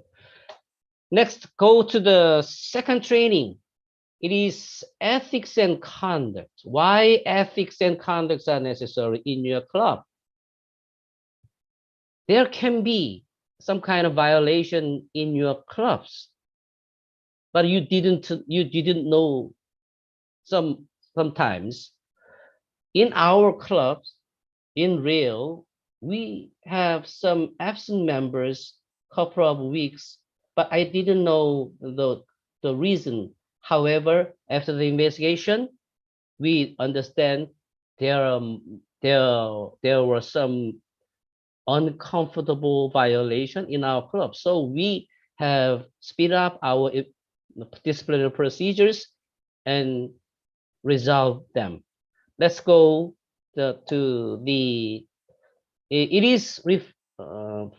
Next, go to the second training. It is ethics and conduct. Why ethics and conduct are necessary in your club? There can be some kind of violation in your clubs, but you didn't know sometimes. In our clubs, in real, we have some absent members couple of weeks, but I didn't know the reason. However, after the investigation, we understand there were some uncomfortable violation in our club. So we have speed up our disciplinary procedures and resolve them. Let's go to the, it is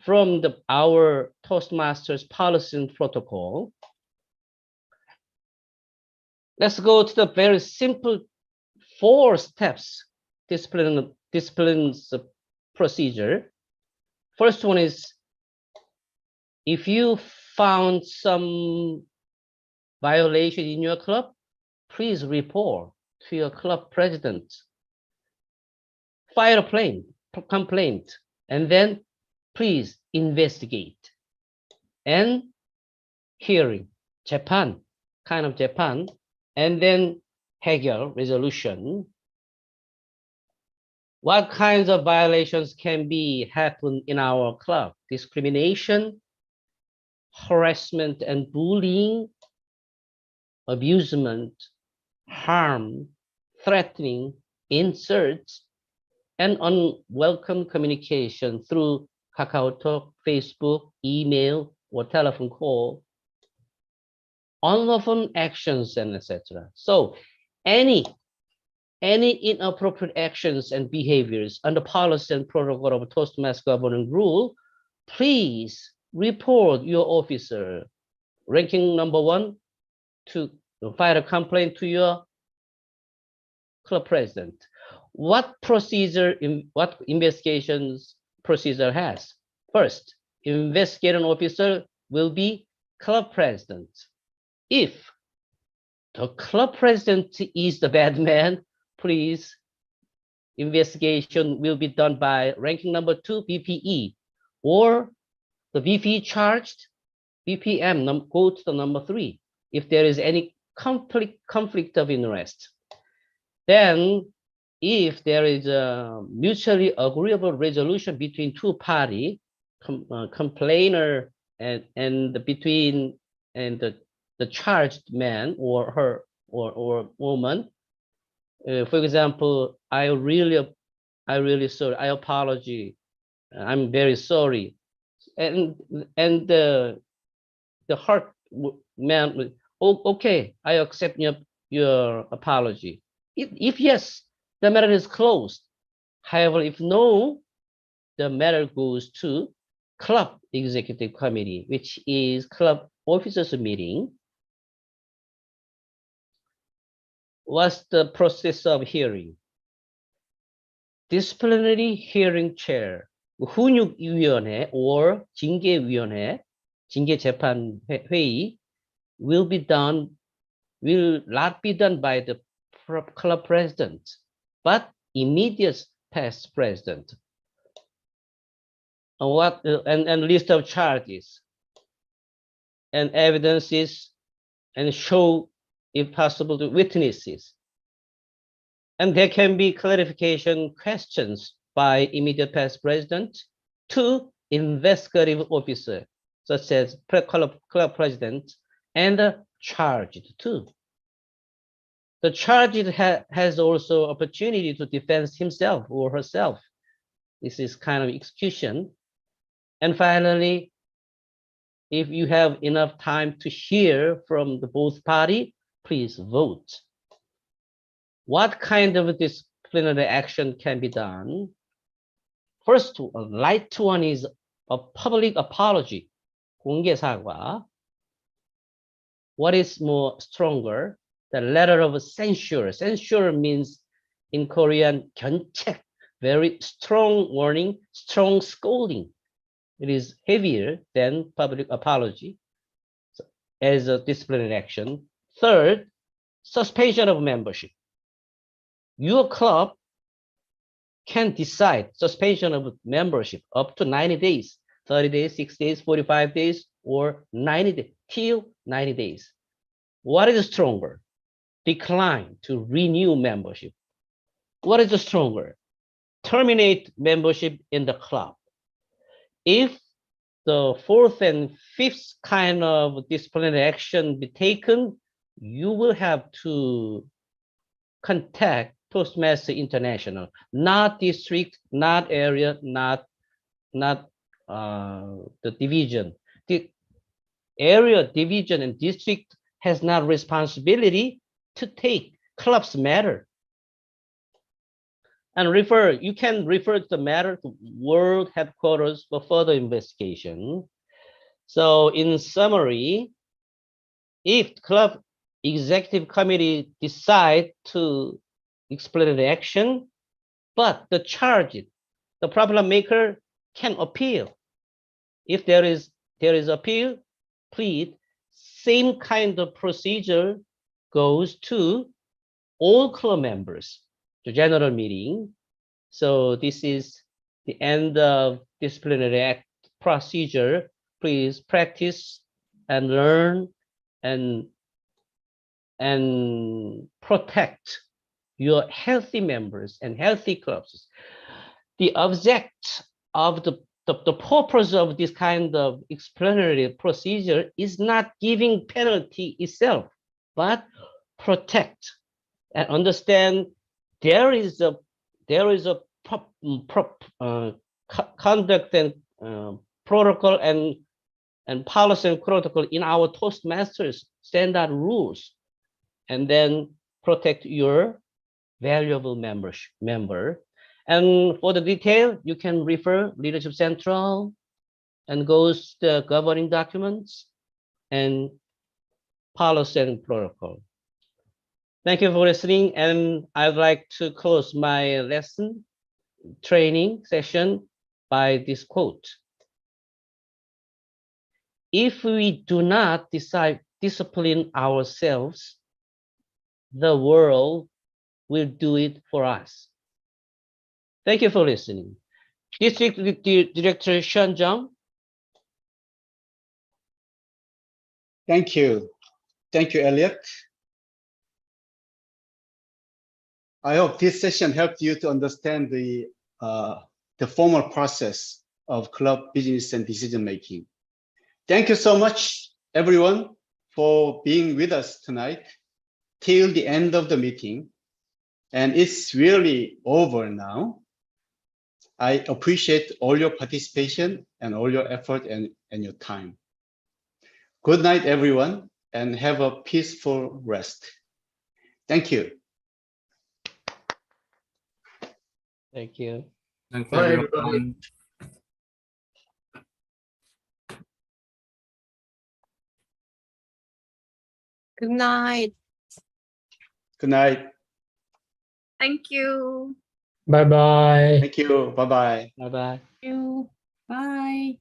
from our Toastmasters policy and protocol. Let's go to the very simple 4 steps discipline procedure. First one is, if you found some violation in your club, please report to your club president. File a complaint, and then please investigate. And hearing, Japan, and then 해결, resolution. What kinds of violations can happen in our club? Discrimination, harassment and bullying, abusement, harm, threatening, insults, and unwelcome communication through KakaoTalk, Facebook, email, or telephone call, unlawful actions, and etc. So any inappropriate actions and behaviors under policy and protocol of Toastmasters governing rule, please report your officer, ranking number 1, to file a complaint to your club president. What investigations procedure has? First, investigating officer will be club president. If the club president is the bad man, please, investigation will be done by ranking number 2, BPE, or the VP charged, BPM, go to the number 3, if there is any conflict of interest. Then, if there is a mutually agreeable resolution between 2 parties, complainer and the charged man or her or woman. For example, I really sorry. I apologize. I'm very sorry. And the hurt man, okay, I accept your apology. If yes, the matter is closed. However, if no, the matter goes to club executive committee, which is club officers meeting. What's the process of hearing? Disciplinary hearing chair, 훈육위원회 or 징계위원회, 징계재판회의 will not be done by the club president, but immediate past president. And list of charges and evidences and show, if possible, the witnesses. And there can be clarification questions by immediate past president to investigative officer, such as club president, and the charged too. The charged has also opportunity to defend himself or herself. This is kind of execution. And finally, if you have enough time to hear from the both party, please vote. What kind of disciplinary action can be done? First, a light one is a public apology, 공개 사과. What is more stronger? The letter of censure. Censure means in Korean, 견책, very strong warning, strong scolding. It is heavier than public apology as a disciplinary action. Third, suspension of membership. Your club can decide suspension of membership up to 90 days, 30 days, 60 days, 45 days, or 90 days, till 90 days. What is stronger? Decline to renew membership. What is stronger? Terminate membership in the club. If the fourth and fifth kind of disciplinary action be taken, you will have to contact Toastmaster International, not district, not area, not the division. The area, division, and district has not responsibility to take club's matter. And you can refer to the matter to World Headquarters for further investigation. So in summary, if club executive committee decide to disciplinary action, but the problem maker can appeal. If there is appeal, please, same kind of procedure goes to all club members, the general meeting. So this is the end of disciplinary act procedure. Please practice and learn and protect your healthy members and healthy clubs. The object of the purpose of this kind of explanatory procedure is not giving penalty itself, but protect and understand there is a conduct and protocol and policy and protocol in our Toastmasters standard rules, and then protect your valuable member. And for the detail, you can refer Leadership Central and goes the governing documents and policy and protocol. Thank you for listening, and I'd like to close my lesson training session by this quote. If we do not discipline ourselves, the world will do it for us. Thank you for listening. District Director Sean Jung. Thank you. Thank you, Elliot. I hope this session helped you to understand the formal process of club business and decision making. Thank you so much, everyone, for being with us tonight till the end of the meeting. And it's really over now. I appreciate all your participation and all your effort and your time. Good night, everyone, and have a peaceful rest. Thank you. Thank you. Thanks, Bye, everyone. everybody. Good night. Good night. Thank you. Bye bye. Thank you. Bye-bye. Bye bye. Thank you. Bye.